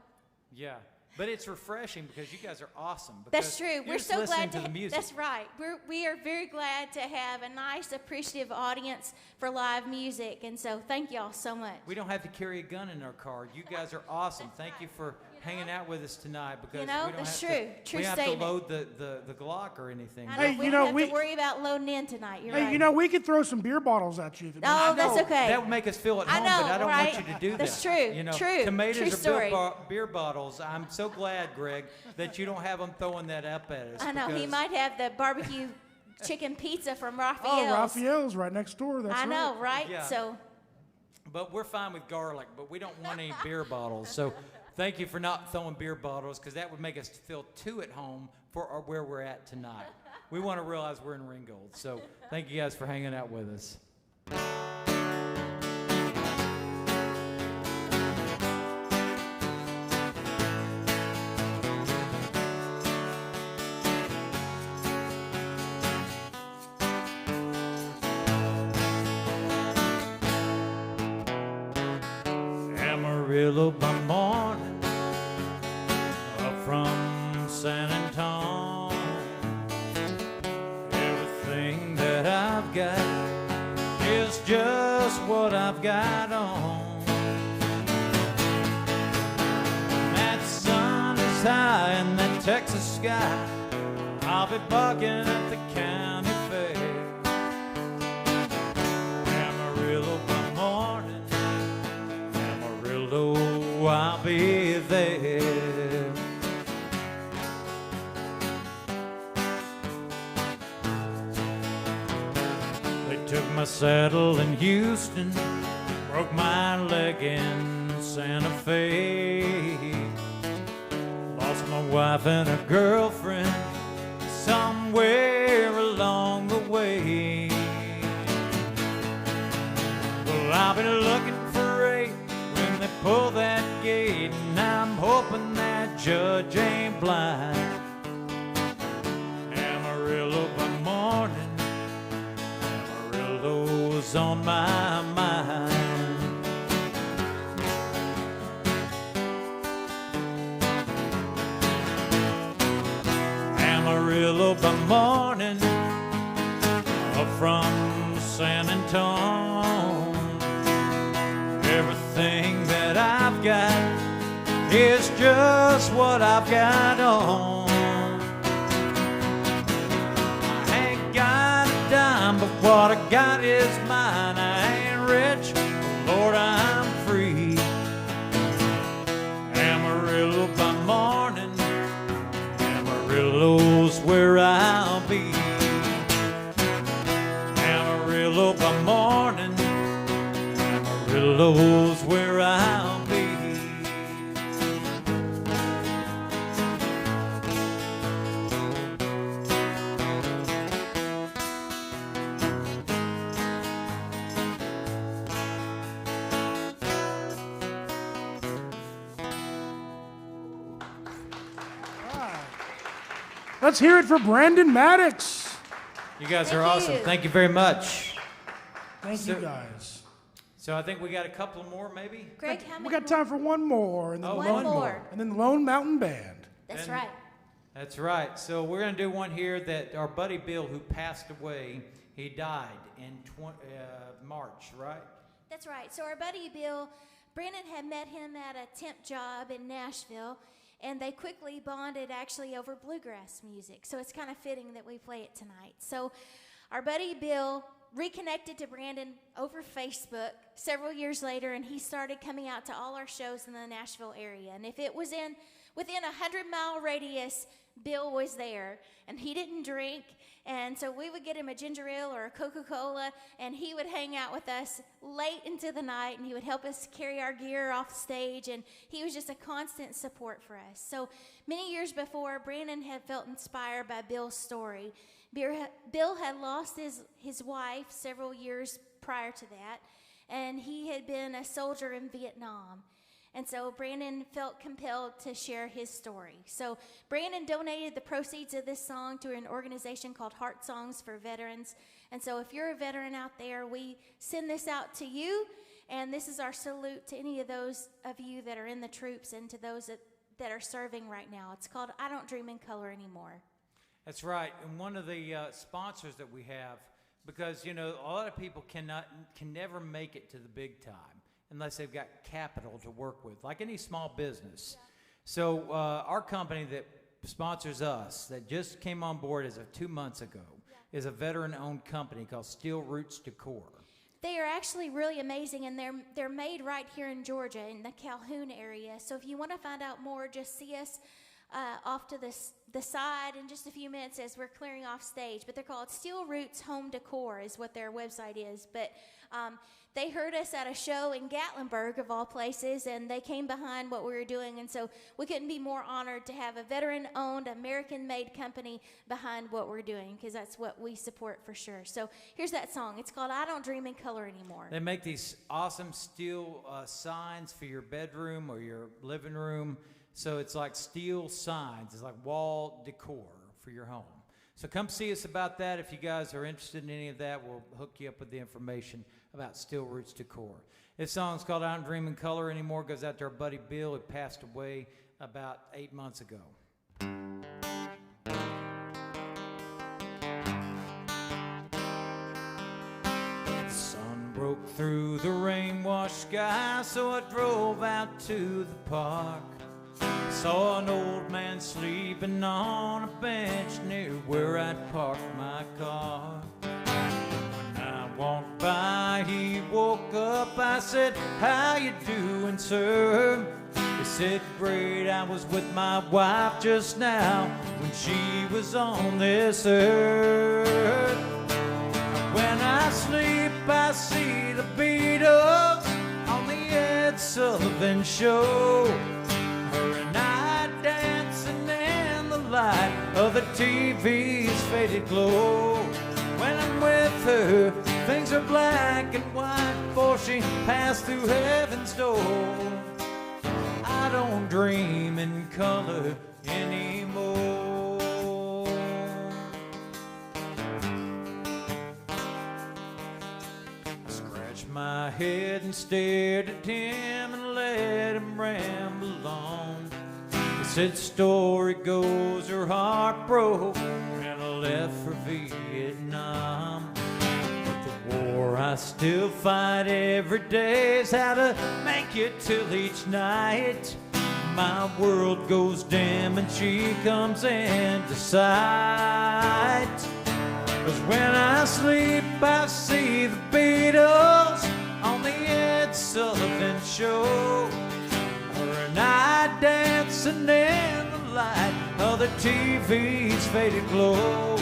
Yeah. But it's refreshing because you guys are awesome. That's true. We're so glad to the music. That's right. We are very glad to have a nice, appreciative audience for live music, and so thank y'all so much. We don't have to carry a gun in our car. You guys are awesome. Thank you for hanging out with us tonight, because you know, we don't that's have true. To, true we statement. have to load the Glock or anything. I know, Hey, we you don't know, have to worry about loading in tonight. You're right. You know, we could throw some beer bottles at you. If it Oh, makes- that's okay. That would make us feel at I home, know, but I don't right? want you to do That's that. true, You know, true, tomatoes true are story. beer bottles. I'm so glad, Greg, that you don't have them throwing that up at us. I know, he because- might have the barbecue chicken pizza from Raphael's. Oh, Raphael's right next door. That's I know, right. right? Yeah. So, But we're fine with garlic, but we don't want any beer bottles. So thank you for not throwing beer bottles, because that would make us feel too at home for where we're at tonight. We want to realize we're in Ringgold. So thank you guys for hanging out with us. Amarillo by morning, up from San Antonio. Everything that I've got is just what I've got on. That sun is high in that Texas sky. I'll be bugging at the county fair. Amarillo by morning, Amarillo, I'll be there. They took my saddle in Houston, broke my leg in Santa Fe. Lost my wife and a girlfriend somewhere along the way. Well, I'll be looking for Ray when they pull that gate, and I'm hoping that judge ain't blind. Amarillo by morning, Amarillo's on my mind. Amarillo by morning, up from San Antonio. Everything that I've got is just what I've got on. I ain't got a dime, but what I got is mine. I ain't rich, but Lord, I'm free. Amarillo by morning, Amarillo's where I'll be. Amarillo by morning, Amarillo's where I'll be. Let's hear it for Brandon Maddox. You guys Thank are awesome. you. Thank you very much. Thank you, guys. So So I think we got a couple more, maybe. Greg, how many? We got time for one more, and then one more. and then the Lone Mountain Band. That's right. That's right. So we're going to do one here that our buddy Bill, who passed away, he died in March, right? That's right. So our buddy Bill, Brandon had met him at a temp job in Nashville, and they quickly bonded actually over bluegrass music. So it's kind of fitting that we play it tonight. So our buddy Bill reconnected to Brandon over Facebook several years later, and he started coming out to all our shows in the Nashville area. And if it was within a 100-mile radius, Bill was there, and he didn't drink, and so we would get him a ginger ale or a Coca-Cola, and he would hang out with us late into the night, and he would help us carry our gear off stage, and he was just a constant support for us. So many years before, Brandon had felt inspired by Bill's story. Bill had lost his wife several years prior to that, and he had been a soldier in Vietnam. And so Brandon felt compelled to share his story. So Brandon donated the proceeds of this song to an organization called Heart Songs for Veterans. And so if you're a veteran out there, we send this out to you. And this is our salute to any of those of you that are in the troops and to those that are serving right now. It's called I Don't Dream in Color Anymore. That's right. And one of the sponsors that we have, because, you know, a lot of people can never make it to the big time unless they've got capital to work with, like any small business. Yeah. So our company that sponsors us, that just came on board as of 2 months ago, is a veteran-owned company called Steel Roots Decor. They are actually really amazing, and they're made right here in Georgia, in the Calhoun area. So if you want to find out more, just see us off to the side in just a few minutes as we're clearing off stage. But they're called Steel Roots Home Decor is what their website is. But they heard us at a show in Gatlinburg, of all places, and they came behind what we were doing. And so we couldn't be more honored to have a veteran-owned, American-made company behind what we're doing, because that's what we support for sure. So here's that song. It's called I Don't Dream in Color Anymore. They make these awesome steel signs for your bedroom or your living room. So it's like steel signs. It's like wall decor for your home. So come see us about that. If you guys are interested in any of that, we'll hook you up with the information about Steel Roots Decor. This song's called I Don't Dream in Color Anymore. Goes out to our buddy Bill, who passed away about 8 months ago. The sun broke through the rain-washed sky, so I drove out to the park. Saw an old man sleeping on a bench near where I'd parked my car. When I walked by, he woke up. I said, "How you doing, sir?" He said, "Great, I was with my wife just now when she was on this earth." When I sleep, I see the Beatles on the Ed Sullivan Show. Her and I dancing in the light of the TV's faded glow. When I'm with her, things are black and white before she passed through heaven's door. I don't dream in color anymore. I scratched my head and stared at him and let him ramble on. He said, story goes her heart broke and left for Vietnam. But the war I still fight every day is how to make it till each night my world goes dim and she comes into sight. 'Cause when I sleep I see the Beatles on the Ed Sullivan Show. Her and I dancing in the light of the TV's faded glow.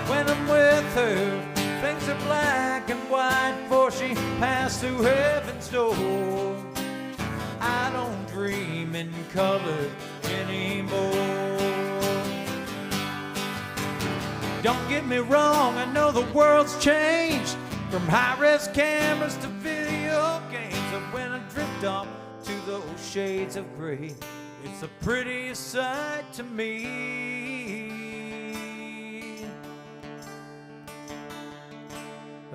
When I'm with her, things are black and white before she passed through heaven's door. I don't dream in color anymore. Don't get me wrong, I know the world's changed from high-res cameras to video games. And when I drift off to those shades of gray, it's the prettiest sight to me.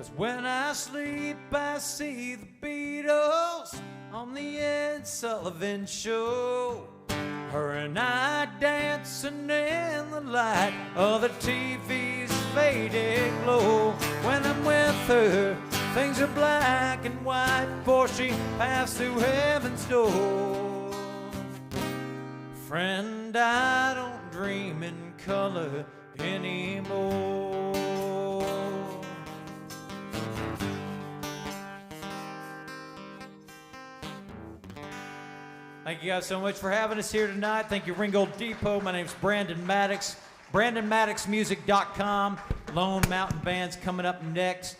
'Cause when I sleep, I see the Beatles on the Ed Sullivan Show. Her and I dancing in the light of the TV's faded glow. When I'm with her, things are black and white before she passed through heaven's door. Friend, I don't dream in color anymore. Thank you guys so much for having us here tonight. Thank you, Ringgold Depot. My name's Brandon Maddox. BrandonMaddoxMusic.com. Lone Mountain Band's coming up next.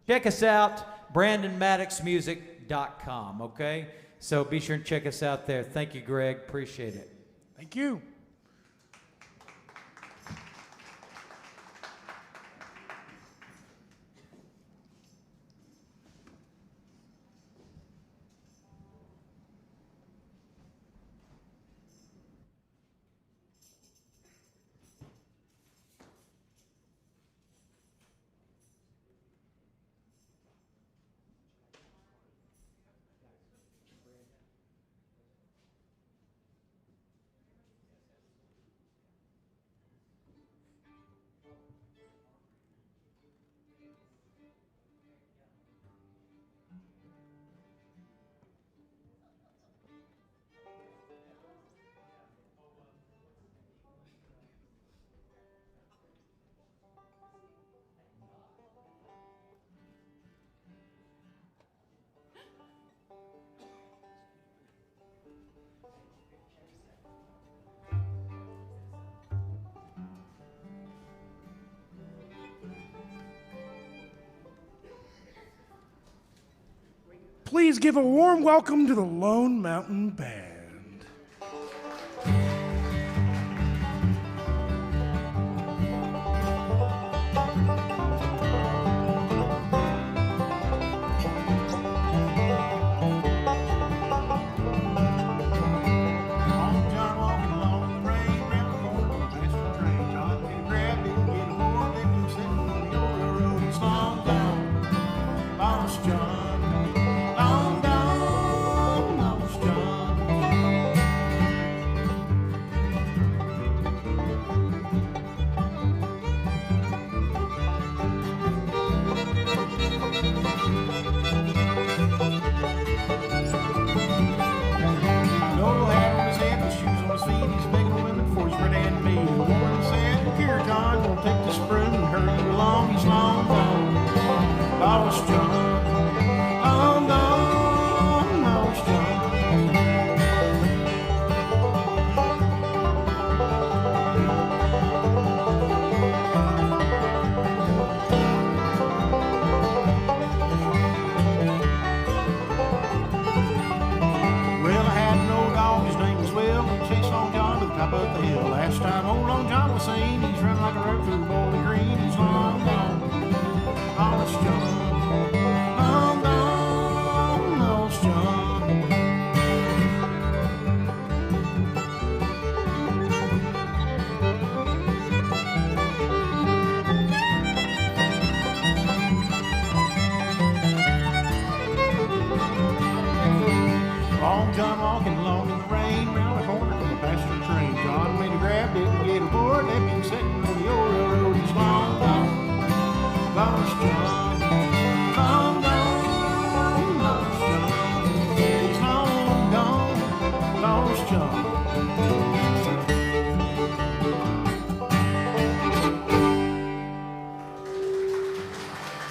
Check us out, BrandonMaddoxMusic.com, okay? So be sure and check us out there. Thank you, Greg. Appreciate it. Thank you. Please give a warm welcome to the Lone Mountain Band.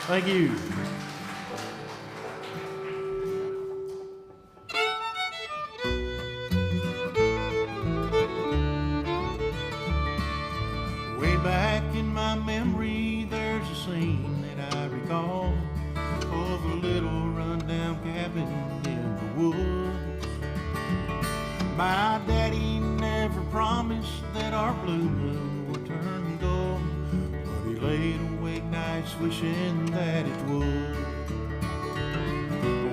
Thank you. Way back in my memory, there's a scene that I recall of a little rundown cabin in the woods. My daddy never promised that our blue moon would turn gold, but he laid awake nights wishing that it would.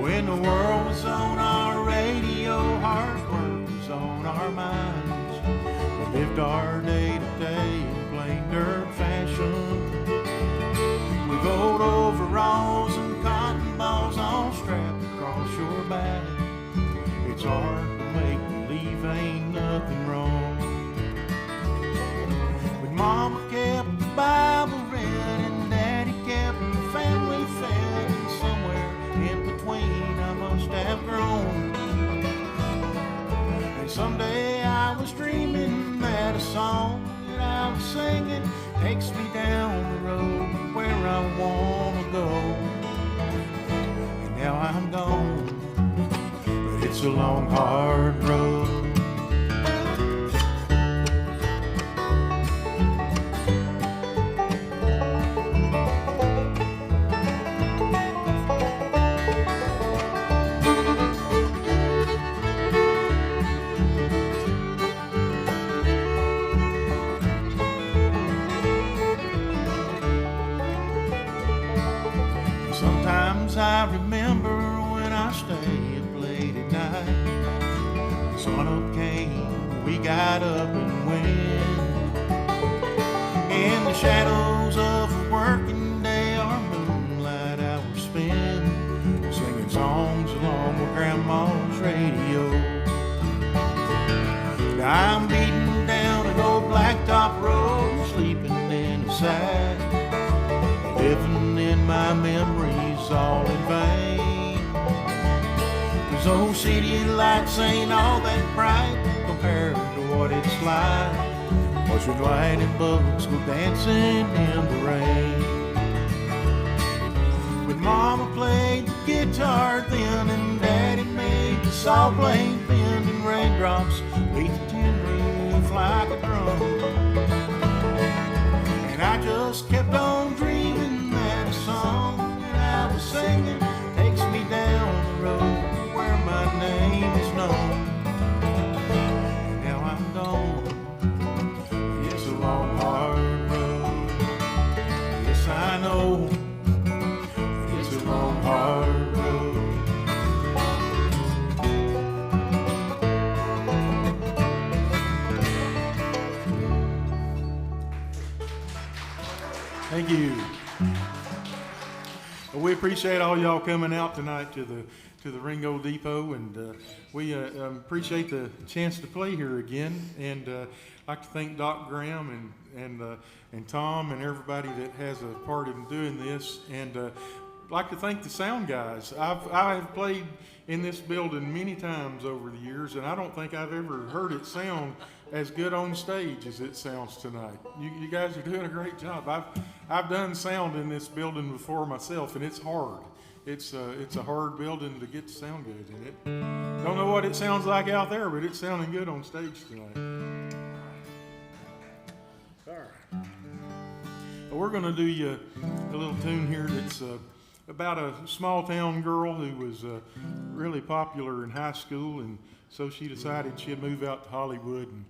When the world was on our radio, hard work was on our minds. We lived our day to day in plain dirt fashion. nothing wrong. But Mama kept the Bible read and Daddy kept the family fed, and somewhere in between I must have grown. And someday I was dreaming that a song that I was singing takes me down the road where I wanna go. And now I'm gone, but it's a long, hard road. I remember when I stayed up late at night. Sun up came, we got up and went. In the shadows of a working day, our moonlight hours spent, singing songs along with Grandma's radio. Now I'm beating down an old blacktop road, sleeping in the sack, living in my memories all in vain. Those old city lights ain't all that bright compared to what it's like watching lightning bugs go dancing in the rain. When Mama played the guitar then and Daddy made the saw blade bend, and raindrops beat the tin roof like a drum, and I just kept on dreaming that a song I was singing takes me down the road where my name is known. And now I'm gone. It's a long, hard road. Yes, I know. It's a long, hard road. Thank you. We appreciate all y'all coming out tonight to the Ringgold Depot, and we appreciate the chance to play here again. And I'd like to thank Doc Graham and Tom and everybody that has a part in doing this. And I'd like to thank the sound guys. I have played in this building many times over the years, and I don't think I've ever heard it sound as good on stage as it sounds tonight. You guys are doing a great job. I've done sound in this building before myself, and it's hard. It's a hard building to get the sound good in it. Don't know what it sounds like out there, but it's sounding good on stage tonight. All right. Well, we're going to do you a little tune here that's about a small town girl who was really popular in high school, and so she decided she'd move out to Hollywood and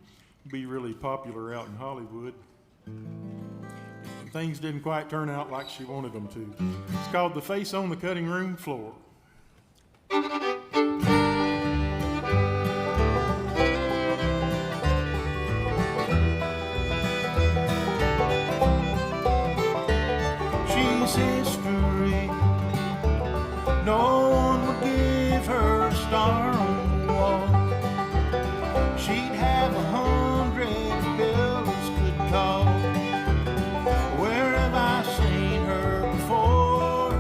be really popular out in Hollywood. And things didn't quite turn out like she wanted them to. It's called The Face on the Cutting Room Floor. She's history. No one would give her a star on the wall. She'd have 100 bills could call. Where have I seen her before?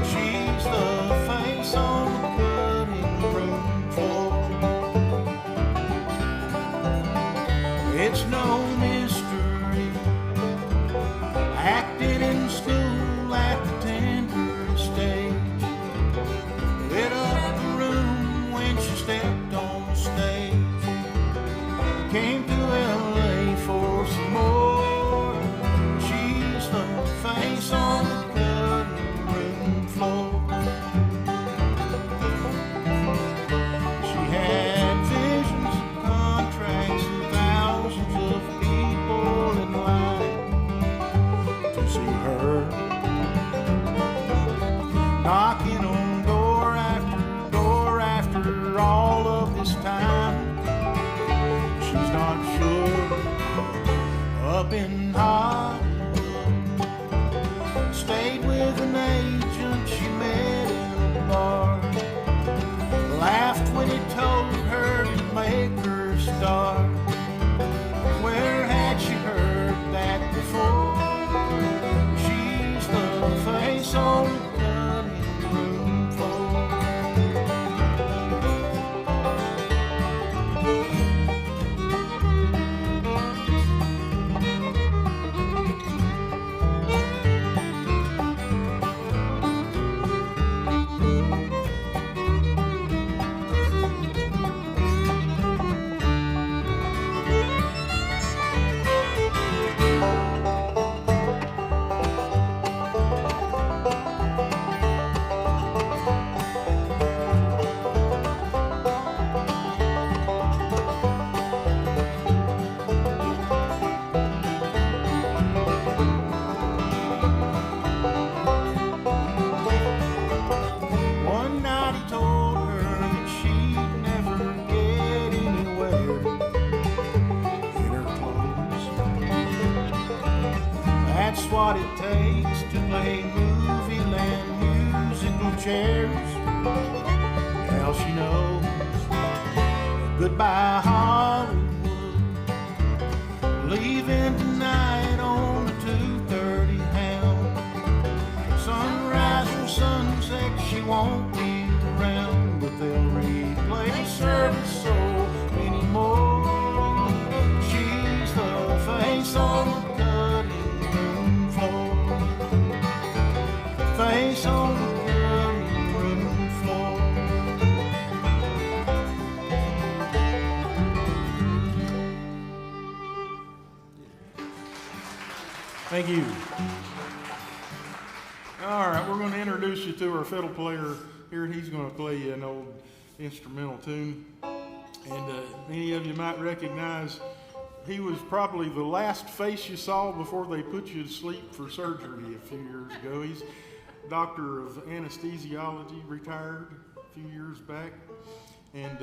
She's the face on the cutting room floor. It's no mystery. Acted in school at the tender stage. Lit up the room when she stepped on the stage. Came to LA for some more. She's the face on the cutting room floor. She had visions of contracts and thousands of people in line to see her, knocking on door after all of this time. She's not sure. Up in Hollywood, stayed with an agent she met in a bar. Laughed when he told her to make her star. what it takes to play movie land musical chairs. Hell, she knows goodbye Hollywood, leaving tonight on the 2:30 Hound. Sunrise or sunset, she won't be around, but they'll replay service so many more. She's the face on the cutting room floor, face on the cutting room floor. Thank you. All right, we're going to introduce you to our fiddle player here. He's going to play you an old instrumental tune. And many of you might recognize he was probably the last face you saw before they put you to sleep for surgery a few years ago. He's doctor of anesthesiology, retired a few years back. And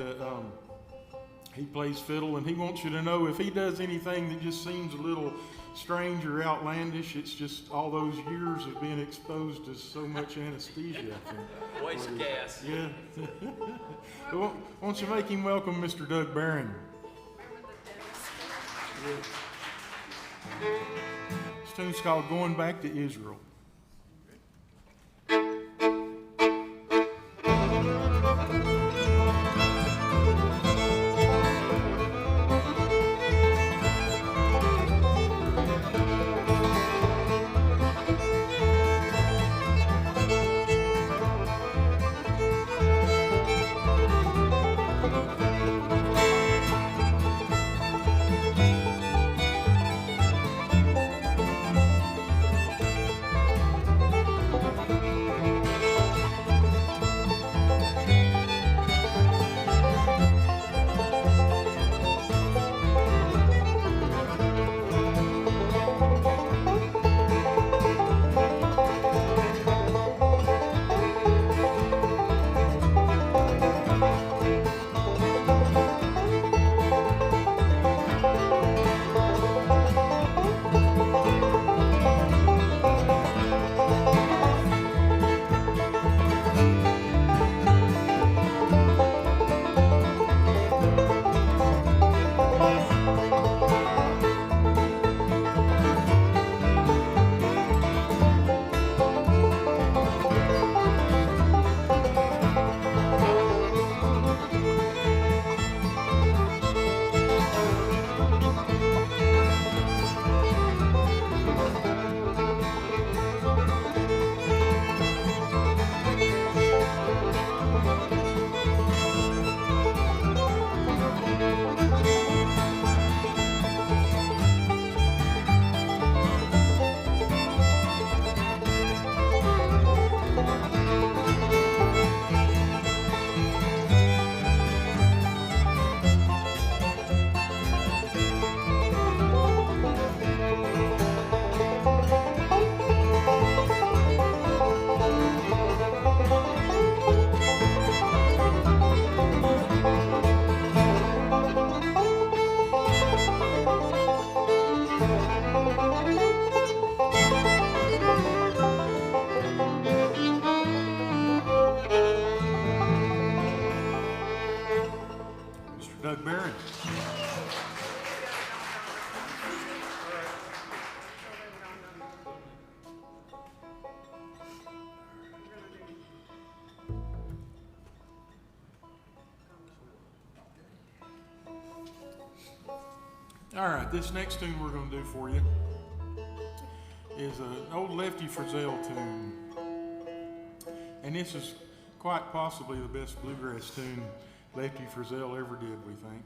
he plays fiddle, and he wants you to know if he does anything that just seems a little strange or outlandish, it's just all those years of being exposed to so much anesthesia, I think. Waste of gas. Yeah. Why don't you make him welcome Mr. Doug Barron? Yeah. This tune's called Going Back to Israel. Doug Barron. All right, this next tune we're going to do for you is an old Lefty Frizzell tune. And this is quite possibly the best bluegrass tune Lefty Frizzell ever did, we think.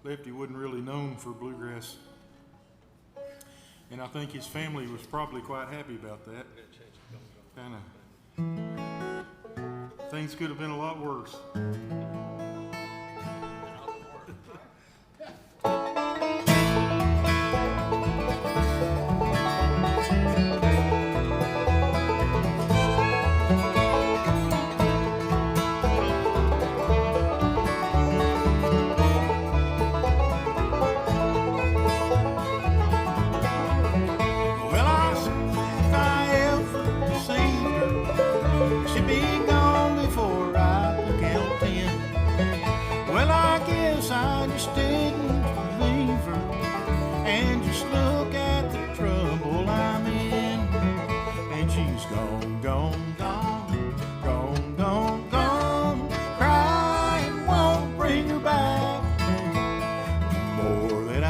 Lefty wasn't really known for bluegrass, and I think his family was probably quite happy about that. Things could have been a lot worse. Well, I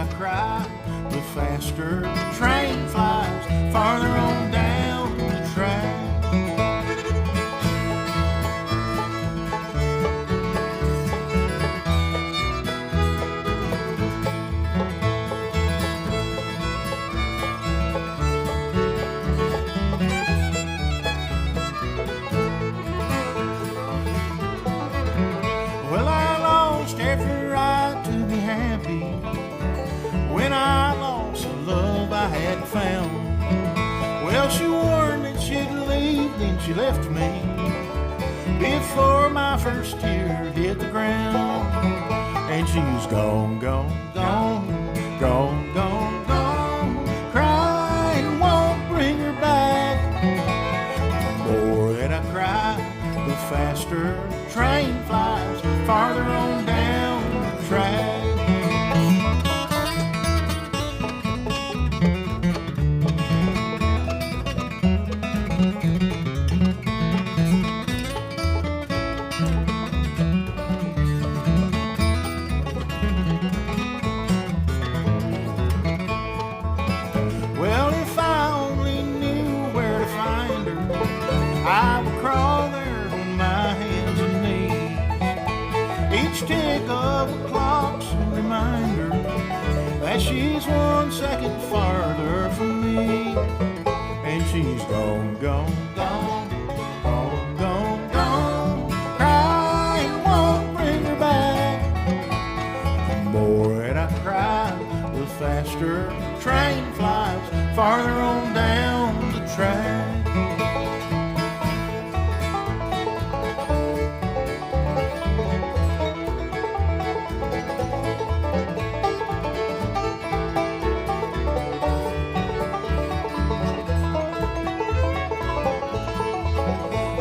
I cry, the faster the train flies, farther on down the track. Well, I lost every right to be happy when I lost the love I had found. Well, she warned that she'd leave, then she left me before my first tear hit the ground. And she's gone, gone, gone, gone, gone, gone. Crying won't bring her back. The more that I cry, the faster the train flies, farther on down the track. Well, if I only knew where to find her, I would crawl there on my hands and knees. Each tick of the clock's a reminder that she's 1 second farther from me. And she's gone, gone, gone, gone, gone, gone. Crying won't bring her back. The more that I cry, the faster the train flies, farther on down the track.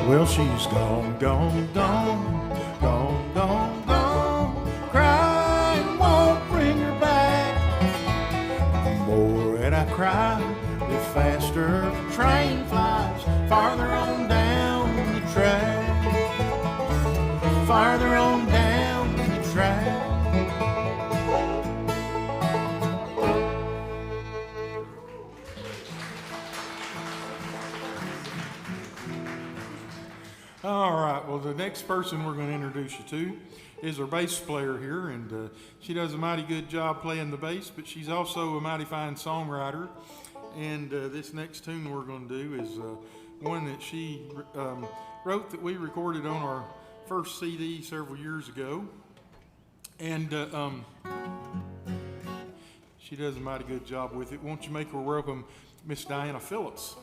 Well, she's gone, gone, gone, gone, gone, gone. Crying won't bring her back. The more that I cry, the faster the train flies, farther on down the track, farther on down the track. All right, well, the next person we're going to introduce you to is our bass player here, and she does a mighty good job playing the bass, but she's also a mighty fine songwriter. And this next tune we're going to do is one that she wrote that we recorded on our first CD several years ago. And she does a mighty good job with it. Won't you make her welcome Miss Diana Phillips?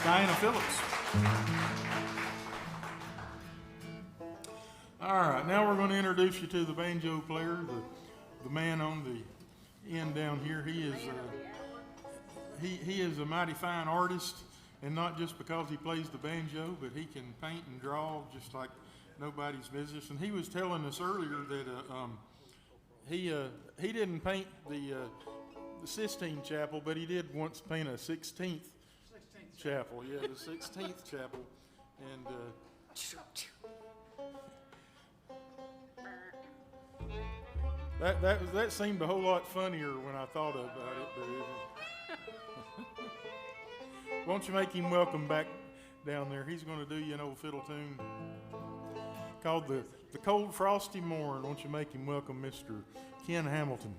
Diana Phillips. All right, now we're going to introduce you to the banjo player, the man on the end down here. He is a mighty fine artist, and not just because he plays the banjo, but he can paint and draw just like nobody's business. And he was telling us earlier that he didn't paint the Sistine Chapel, but he did once paint a 16th chapel. Yeah, the 16th chapel, and. That seemed a whole lot funnier when I thought about it. But won't you make him welcome back down there? He's going to do you an old fiddle tune called the Cold Frosty Morn. Won't you make him welcome Mr. Ken Hamilton?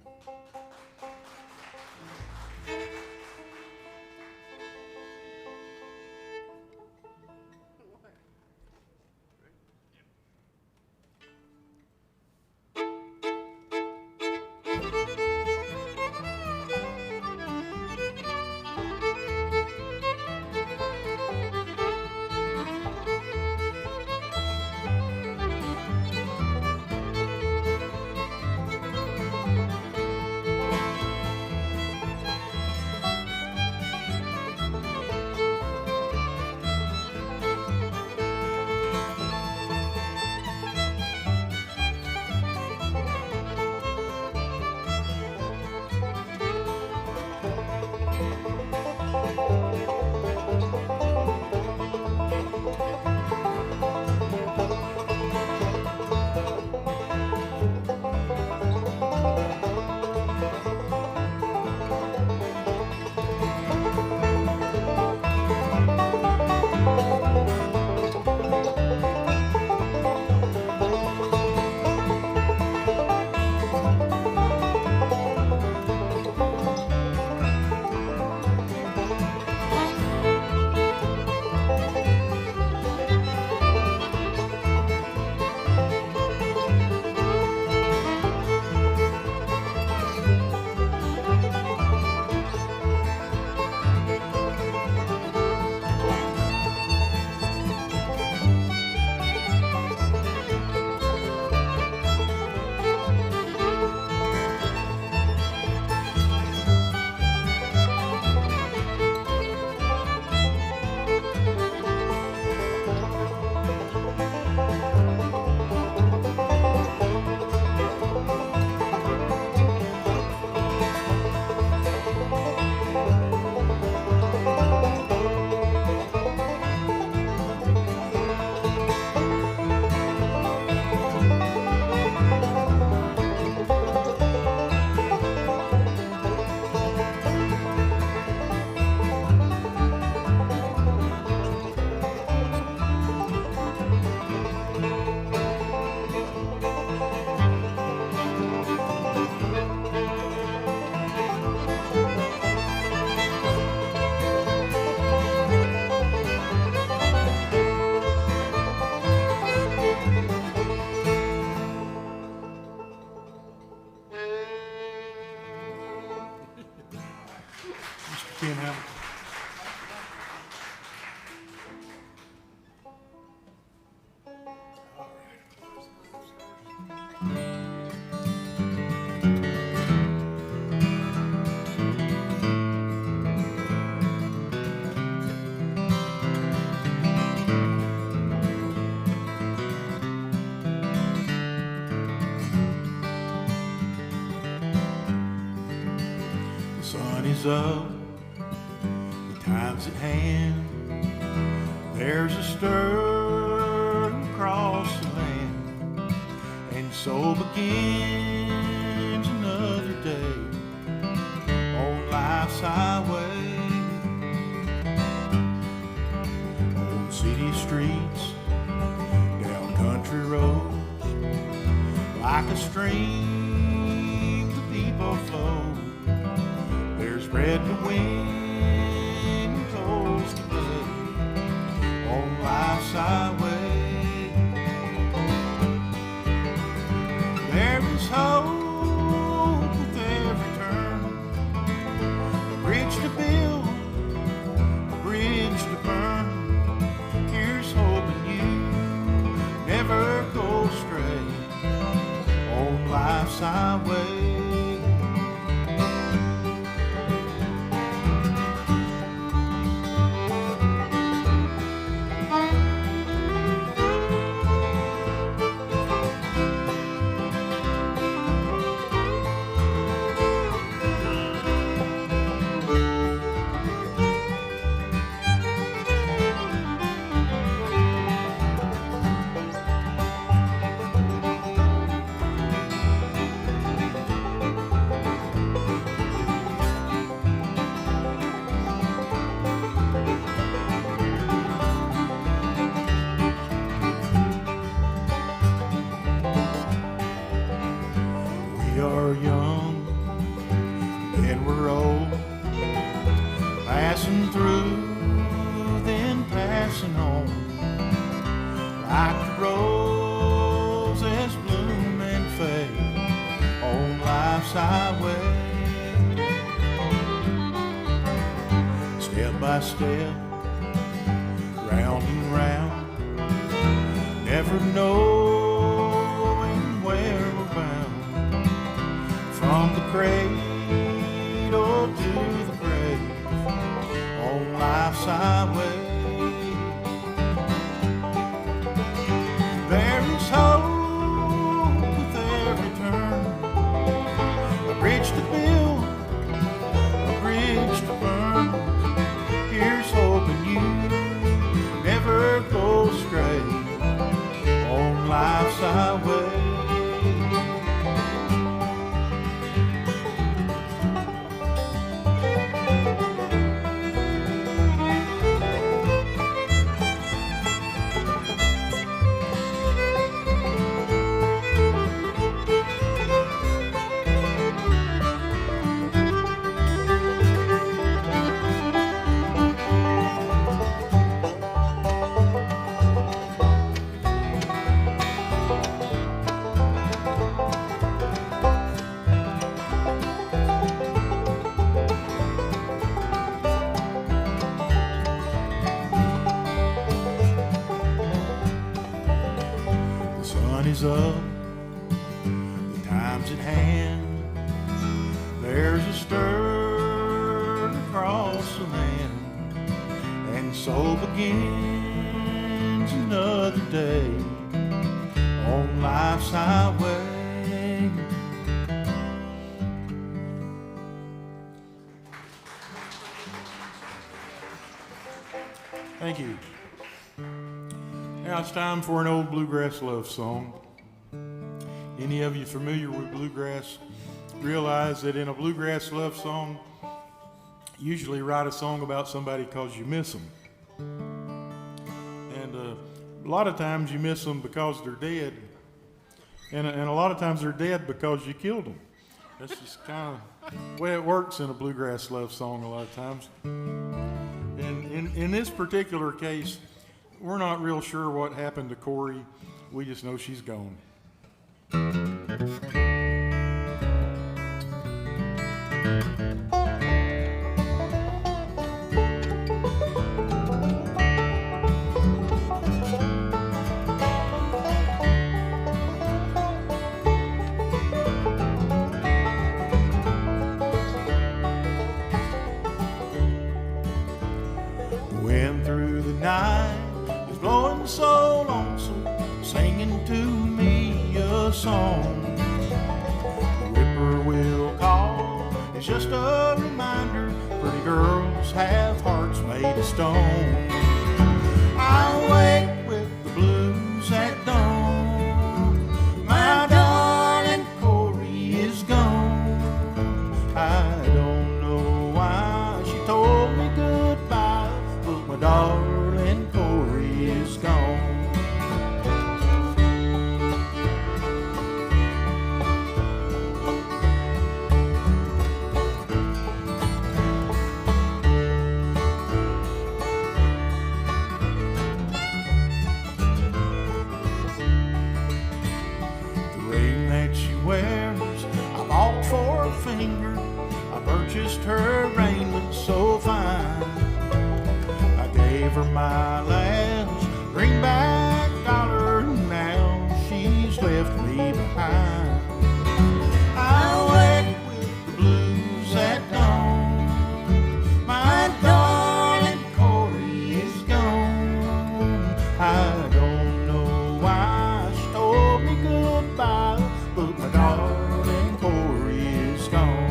Ken Hamilton. The sun is up, the time's at hand. There's a stir across the land, and so begins another day on life's highway. On city streets, down country roads, like a stream the people flow. There's bread to win, clothes to play on life's highway. There is hope with every turn, a bridge to build, a bridge to burn. passing through, then passing on, like the roses bloom and fade on life's highway. Step by step, round and round, never knowing where we're bound. From the cradle to the grave on life's highway. There is hope with every turn, a bridge to build, a bridge to burn. Here's hoping you never go astray on life's highway. Up, the time's at hand. There's a stir across the land, and so begins another day on life's highway. Thank you. Now it's time for an old bluegrass love song. Any of you familiar with bluegrass realize that in a bluegrass love song, you usually write a song about somebody because you miss them. And a lot of times you miss them because they're dead. And a lot of times they're dead because you killed them. That's just kind of the way it works in a bluegrass love song a lot of times. And in this particular case, we're not real sure what happened to Corey. We just know she's gone. Wind through the night is blowing so lonesome, singing to me a song. The whippoorwill call is just a reminder, pretty girls have hearts made of stone. I wake with the blues at dawn. My darling Corey is gone. I don't know why she told me goodbye, but my darling Corey is gone. Her raiment so fine, I gave her my last greenback dollar, and now she's left me behind. I wake with the blues at dawn. My darling Corey is gone. I don't know why she told me goodbye, but my darling Corey is gone.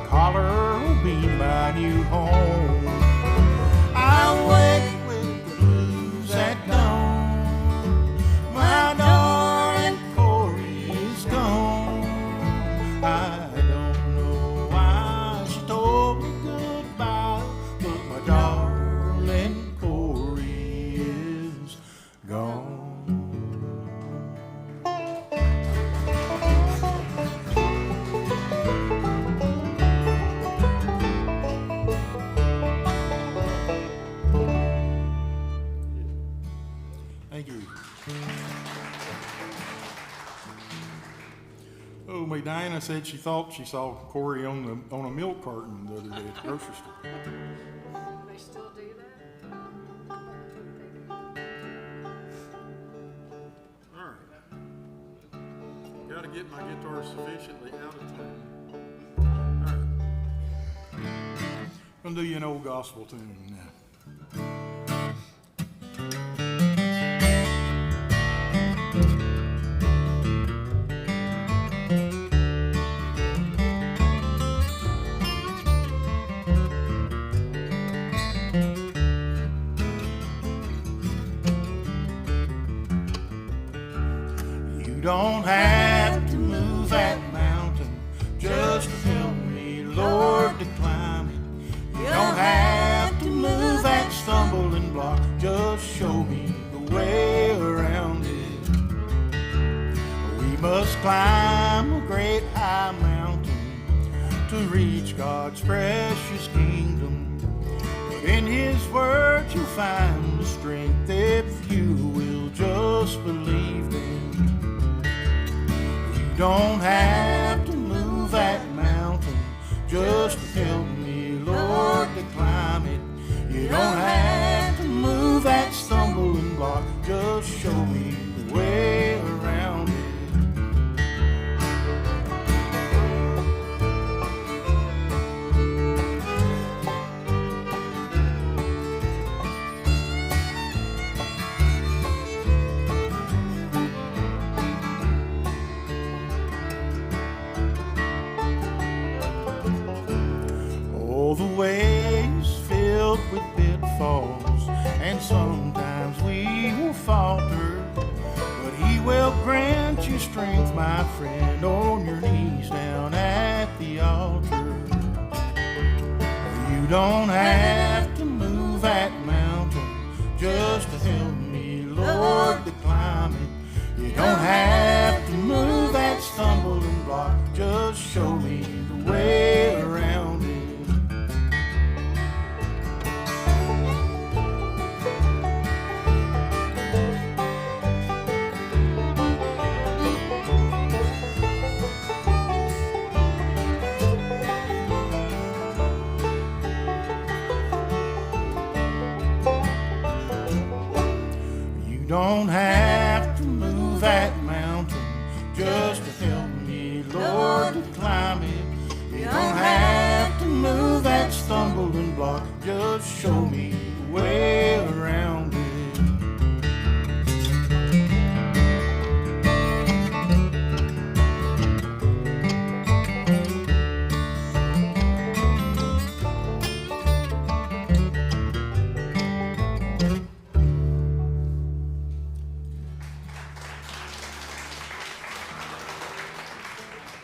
holler will be my new home. I wake with the blues at dawn. My darling Corey is gone. I don't know why she told me goodbye, but my darling Corey is gone. Thank you. Oh, my Diana said she thought she saw Corey on a milk carton the other day at the grocery store. They still do that? All right. Got to get my guitar sufficiently out of tune. All right. Gonna do you an old gospel tune now. You don't have to move that mountain just to help me, Lord, to climb it. You don't have to move that stumbling block, just show me the way around it. We must climb a great high mountain to reach God's precious kingdom. But in His word you'll find the strength if you will just believe them. You don't have to move that mountain just to help me, Lord, to climb it. You don't have to move that stumbling block, just show me the way around it. Oh, the way's filled with pitfalls, and sometimes we will falter, but He will grant you strength, my friend, on your knees down at the altar. You don't have to move that mountain just to help me, Lord, to climb it. You don't have to move that stumbling block, just show me the way around it. You don't have to move that mountain just to help me, Lord, to climb it. You don't have to move that stumbling block, just show me the way around it.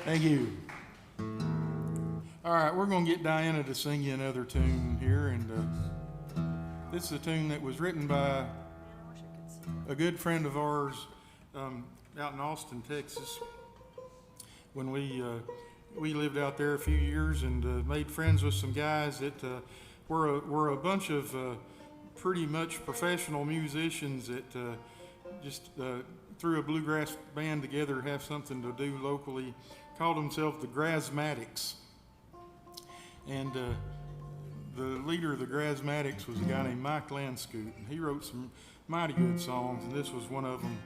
Thank you. All right, we're going to get Diana to sing you another tune here, and this is a tune that was written by a good friend of ours out in Austin, Texas. When we lived out there a few years and made friends with some guys that were a bunch of pretty much professional musicians that just threw a bluegrass band together to have something to do locally. Called themselves the Maddox. And the leader of the Maddox was a guy named Mike Lanscoot. And he wrote some mighty good songs, and this was one of them.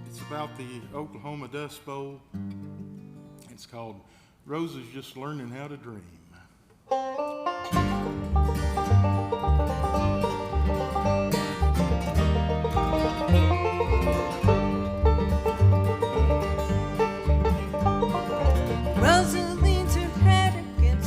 It's about the Oklahoma Dust Bowl. It's called Rosa's Just Learning How to Dream. Rosa leans her head against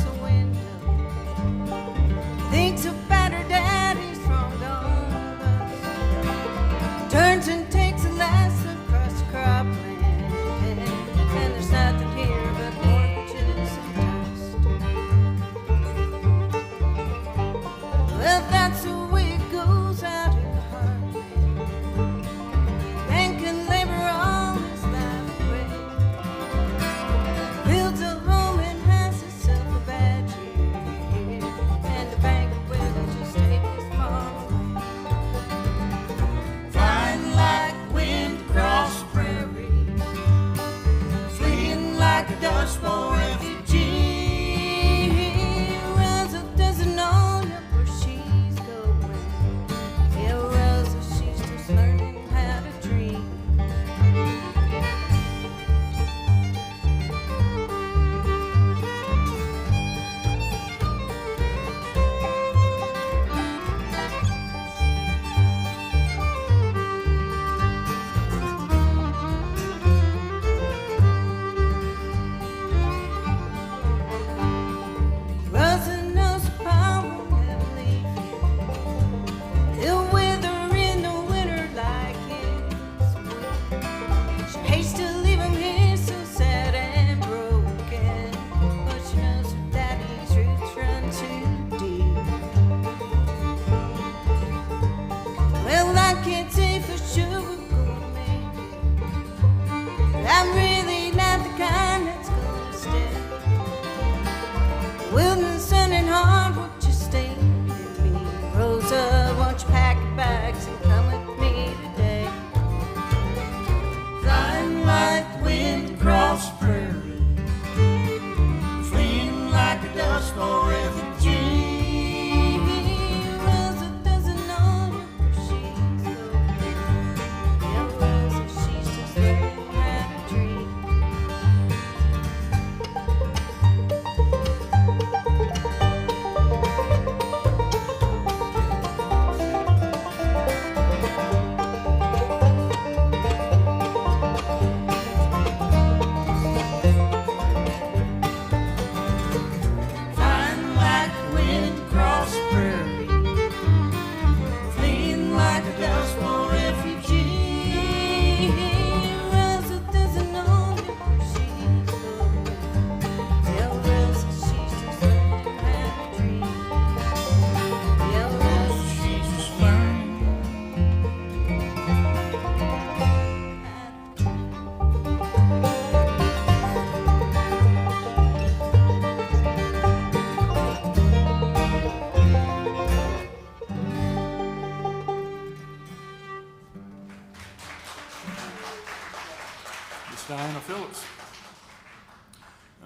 Phillips.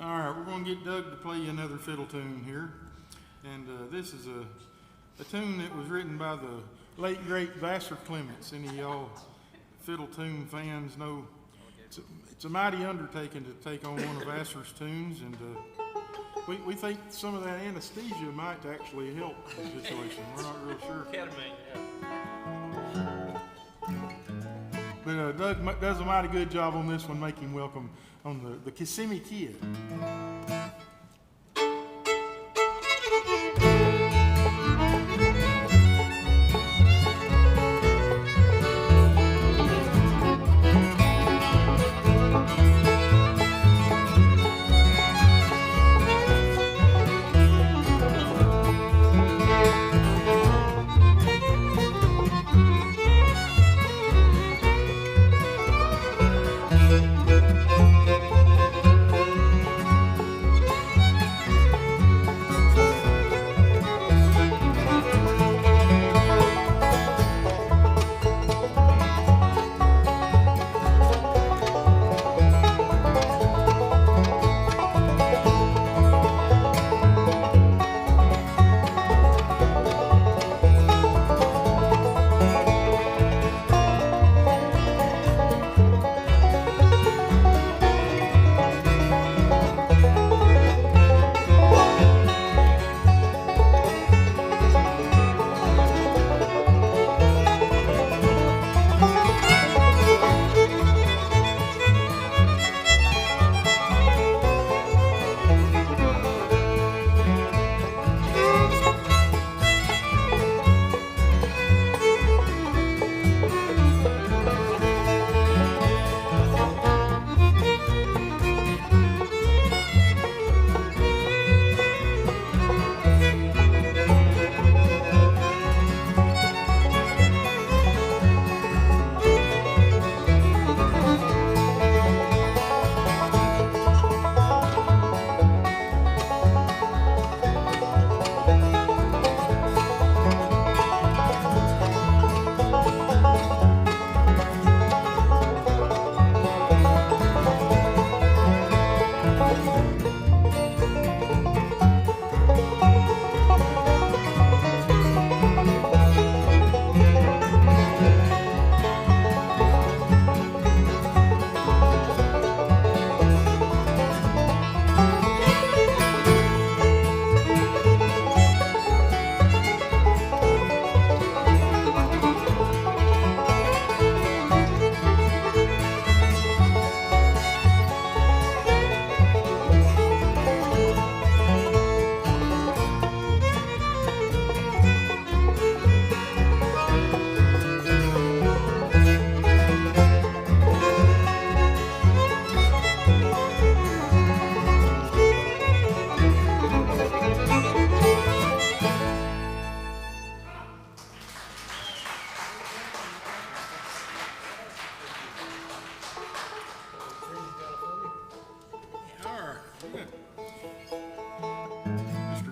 All right, we're going to get Doug to play you another fiddle tune here. And this is a tune that was written by the late, great Vassar Clements. Any of y'all fiddle tune fans know it's a mighty undertaking to take on one of Vassar's tunes. And we think some of that anesthesia might actually help the situation. We're not real sure. But Doug does a mighty good job on this one, making welcome on the Kissimmee Kid.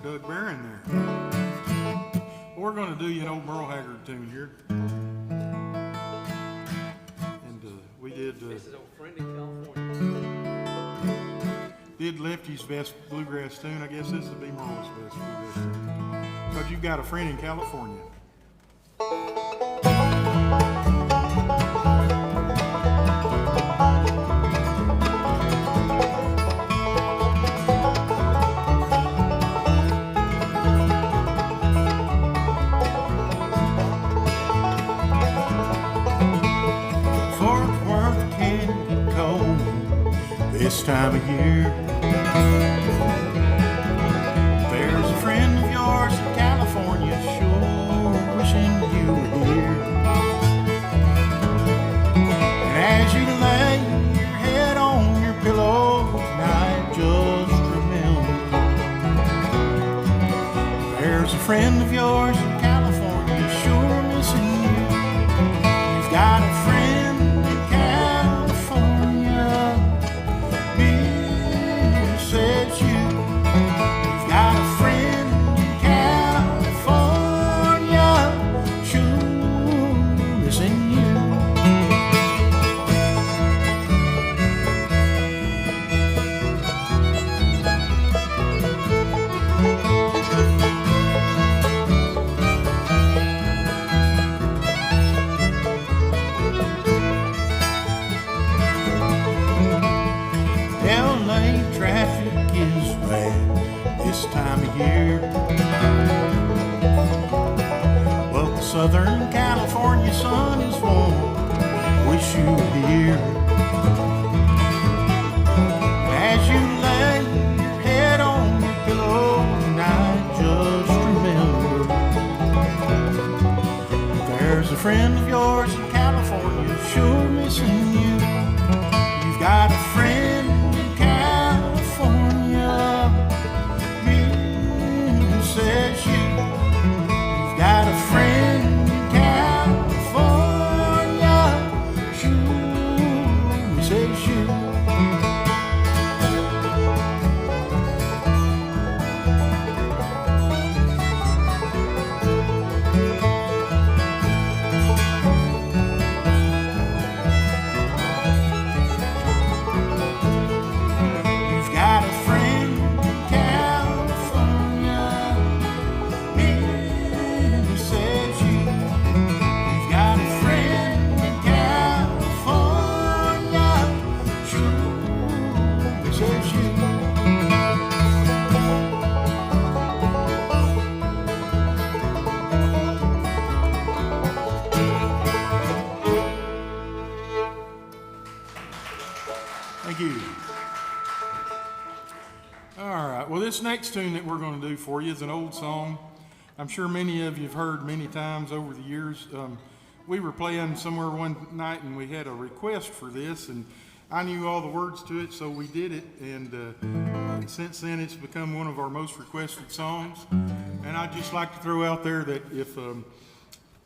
Doug Barron there. We're going to do you an old Merle Haggard tune here. And we did... this is old friend in California. Did Lefty's best bluegrass tune. I guess this will be Merle's best bluegrass tune. Because you've got a friend in California. This time of year, there's a friend of yours in California, sure wishing you were here. And as you lay your head on your pillow tonight, just remember, there's a friend of yours in California, sure missing you. You've got a friend in California. Says you've got a friend in California, sure missing you. Southern California sun is warm. Wish you were here. And as you lay your head on your pillow tonight, just remember there's a friend of yours in California sure missing you. You've got a friend in California. Says you. You've got a friend in California. Sure says you. You've got a friend in California. Says you. You've got a friend in California. Sure says you. Thank you. All right. Well, this next tune that we're going to do for you is an old song. I'm sure many of you have heard many times over the years. We were playing somewhere one night and we had a request for this, and I knew all the words to it, so we did it. And since then, it's become one of our most requested songs. And I'd just like to throw out there that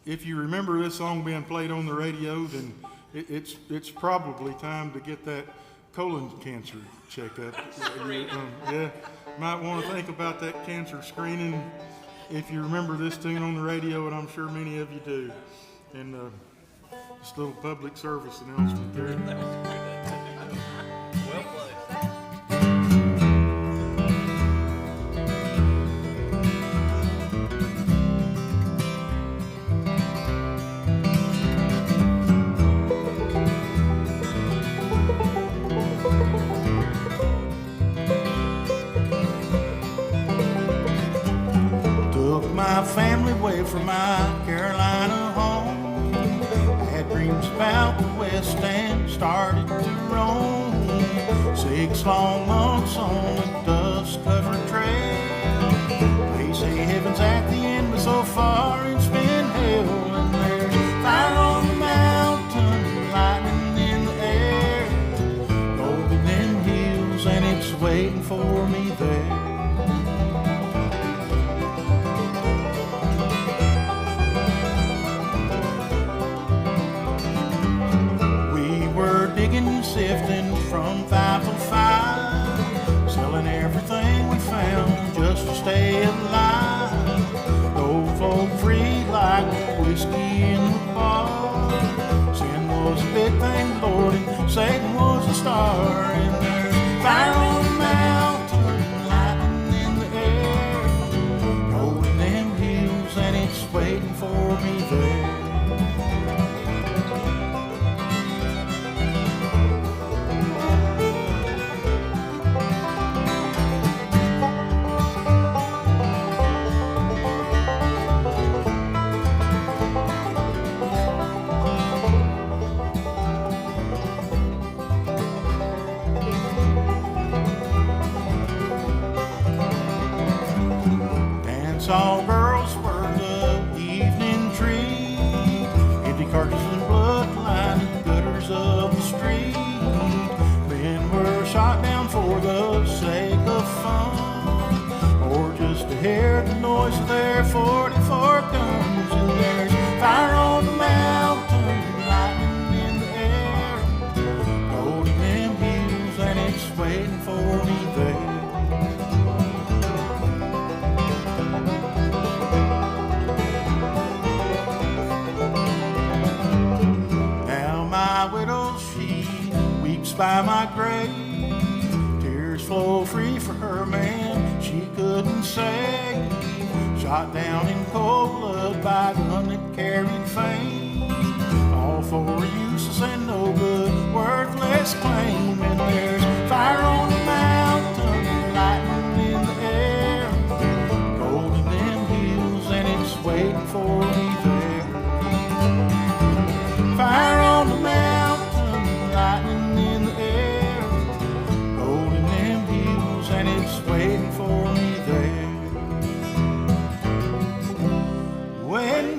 if you remember this song being played on the radio, then it's probably time to get that colon cancer checkup. Yeah, might want to think about that cancer screening if you remember this tune on the radio, and I'm sure many of you do. And just a little public service announcement there. Well played. My family away from my Carolina home. Had dreams about the West and started to roam. 6 long months on a dust-covered trail. They say heaven's at the end, but so far it's been hell. And there's fire on the mountain, lightning in the air, gold in them hills, and it's waiting for me there. Sifting from 5 to 5, selling everything we found just to stay alive. Gold flowed free like whiskey in the bar. Sin was a big thing, Lord, and Satan was a star. And there's fire on the mountain, lightning in the air, gold in them hills, and it's waiting for me there. All girls were the evening treat, empty cartridges and bloodline and gutters of the street. Men were shot down for the sake of fun, or just to hear the noise of their 44 guns. And there's fire on the mountain, lightning in the air, gold in them hills, and it's waiting for me there. By my grave, tears flow free for her man she couldn't save. Shot down in cold blood by the one that carried fame, all for useless and no good, worthless claim. And there's fire on the mountain, lightning in the air, gold in them hills, and it's waiting for me there.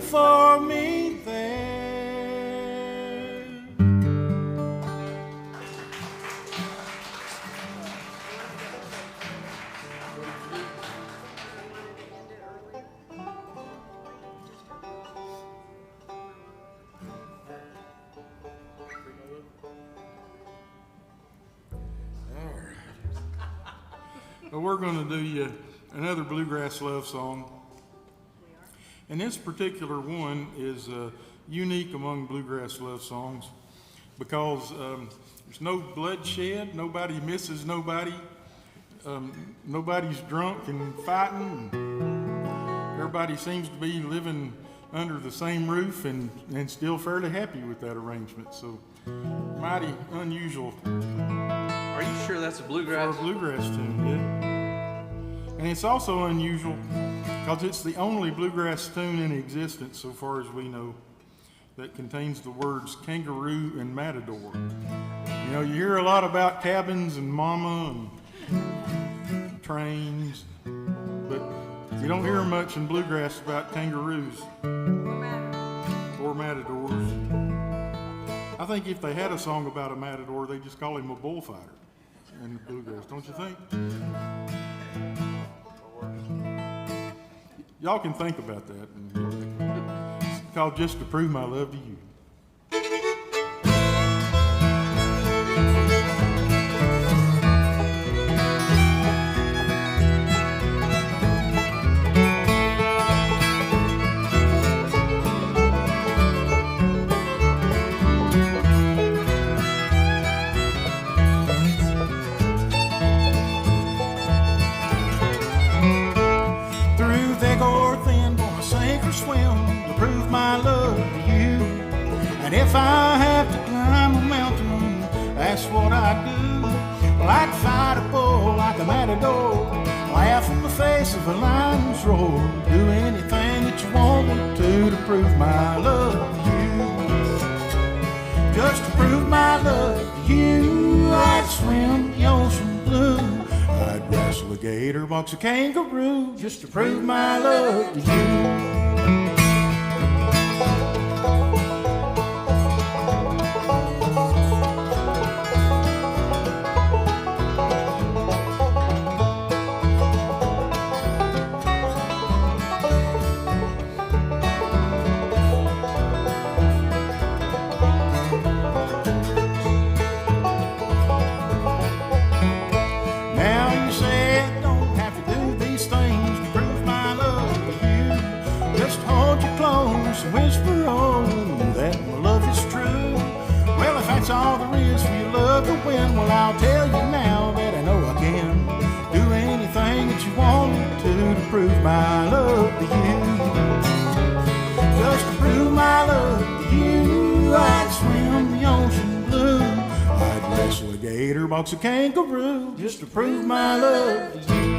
for me there. Well, we're going to do you another bluegrass love song. And this particular one is unique among bluegrass love songs because there's no bloodshed, nobody misses nobody, nobody's drunk and fighting. Everybody seems to be living under the same roof and still fairly happy with that arrangement. So, mighty unusual. Are you sure that's a bluegrass? For a bluegrass tune, yeah. And it's also unusual because it's the only bluegrass tune in existence, so far as we know, that contains the words kangaroo and matador. You know, you hear a lot about cabins and mama and trains, but you don't hear much in bluegrass about kangaroos or matadors. I think if they had a song about a matador, they'd just call him a bullfighter in the bluegrass, don't you think? Y'all can think about that. It's called Just to Prove My Love to You. And if I have to climb a mountain, that's what I do. Well, I'd fight a bull like a matador, laugh in the face of a lion's roar, do anything that you want me to prove my love to you. Just to prove my love to you, I'd swim the ocean blue. I'd wrestle a gator, box a kangaroo, just to prove my love to you. Whisper on that my love is true. Well, if that's all there is for your love to win, well, I'll tell you now that I know I can do anything that you want me to prove my love to you. Just to prove my love to you, I'd swim the ocean blue. I'd wrestle a gator, box a kangaroo, just to prove my love to you.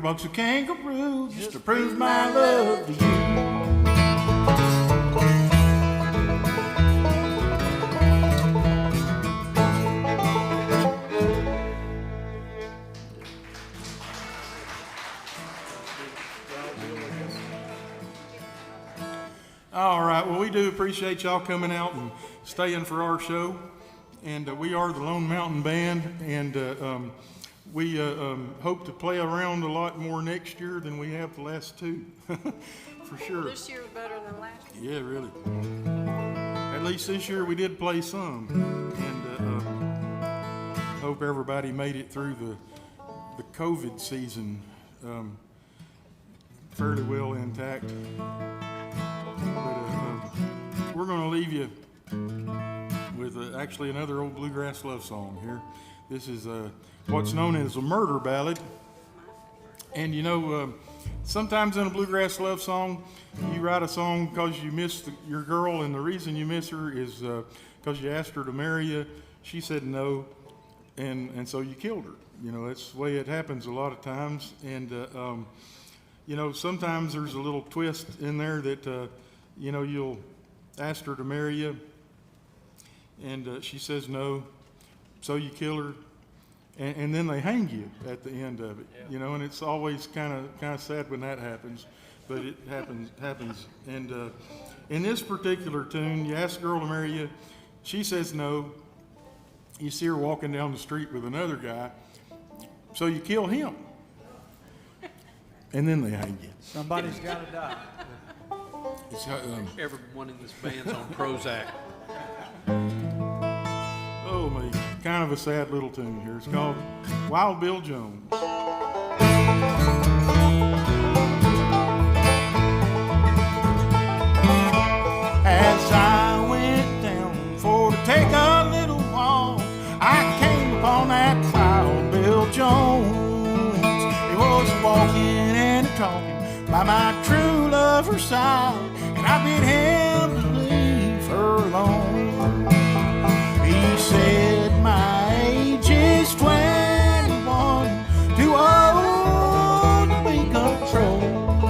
Box a kangaroo, just to prove my love to you. All right, well, we do appreciate y'all coming out and staying for our show. And we are the Lone Mountain Band, and we hope to play around a lot more next year than we have the last two, for sure. This year's better than last year. Yeah, really. At least this year we did play some, and hope everybody made it through the COVID season fairly well intact. But we're going to leave you with actually another old bluegrass love song here. This is what's known as a murder ballad. And you know, sometimes in a bluegrass love song, you write a song because you miss your girl, and the reason you miss her is because you asked her to marry you. She said no, and so you killed her. You know, that's the way it happens a lot of times. And you know, sometimes there's a little twist in there that you know, you'll ask her to marry you, and she says no, so you kill her. And then they hang you at the end of it, you know, and it's always kind of sad when that happens, but it happens. And in this particular tune, you ask a girl to marry you, she says no. You see her walking down the street with another guy, so you kill him, and then they hang you. Somebody's got to die. Everyone in this band's on Prozac. Oh, me. Kind of a sad little tune here. It's called Wild Bill Jones. As I went down for to take a little walk, I came upon that Wild Bill Jones. He was walking and talking by my true lover's side, and I bid him to leave her alone. He said my age is 21, too old to be controlled.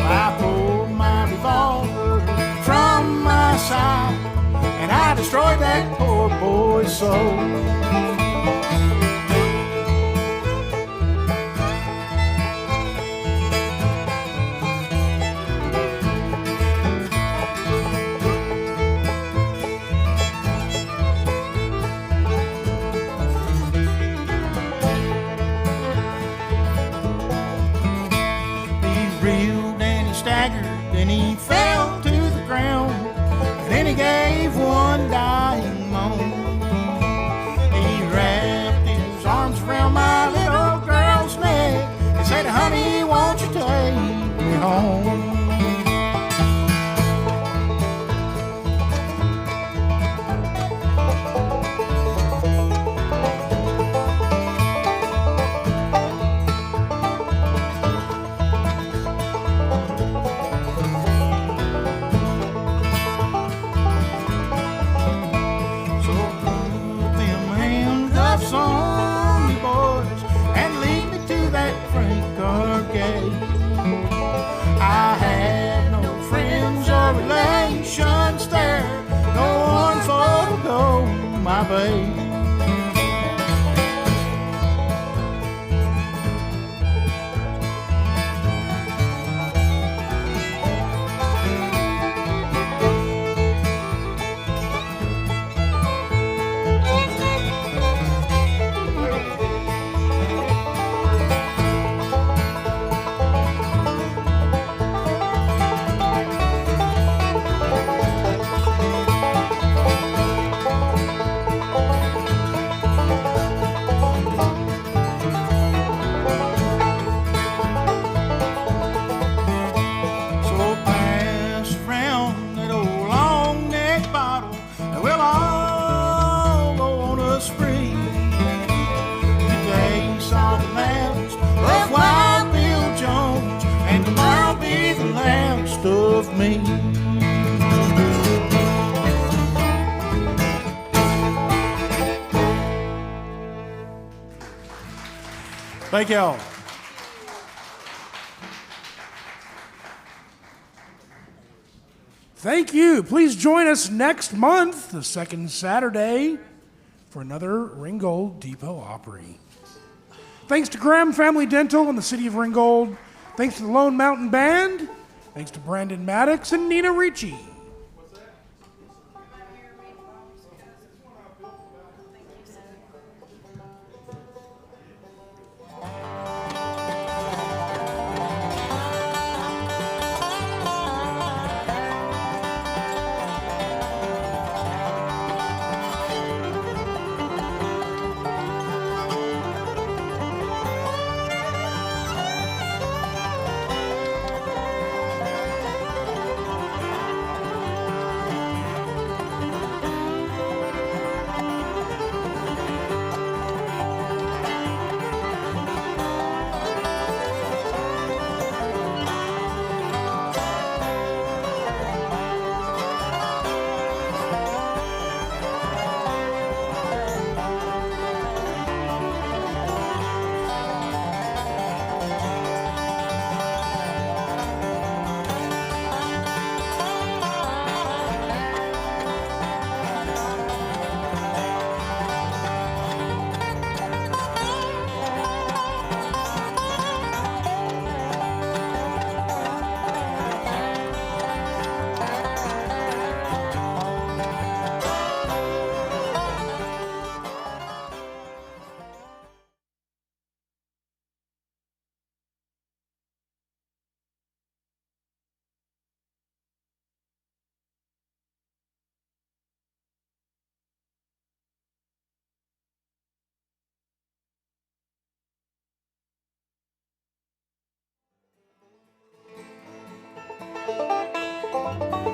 I pulled my revolver from my side, and I destroyed that poor boy's soul. And he fell to the ground, and then he gave one dying moan. He wrapped his arms around my little girl's neck and said, honey, won't you take me home? I had no friends or relations there, no one for to go my babe. Of me. Thank y'all. Thank you. Please join us next month, the second Saturday, for another Ringgold Depot Opry. Thanks to Graham Family Dental and the City of Ringgold. Thanks to the Lone Mountain Band. Thanks to Brandon Maddox and Nina Ricci. Thank you.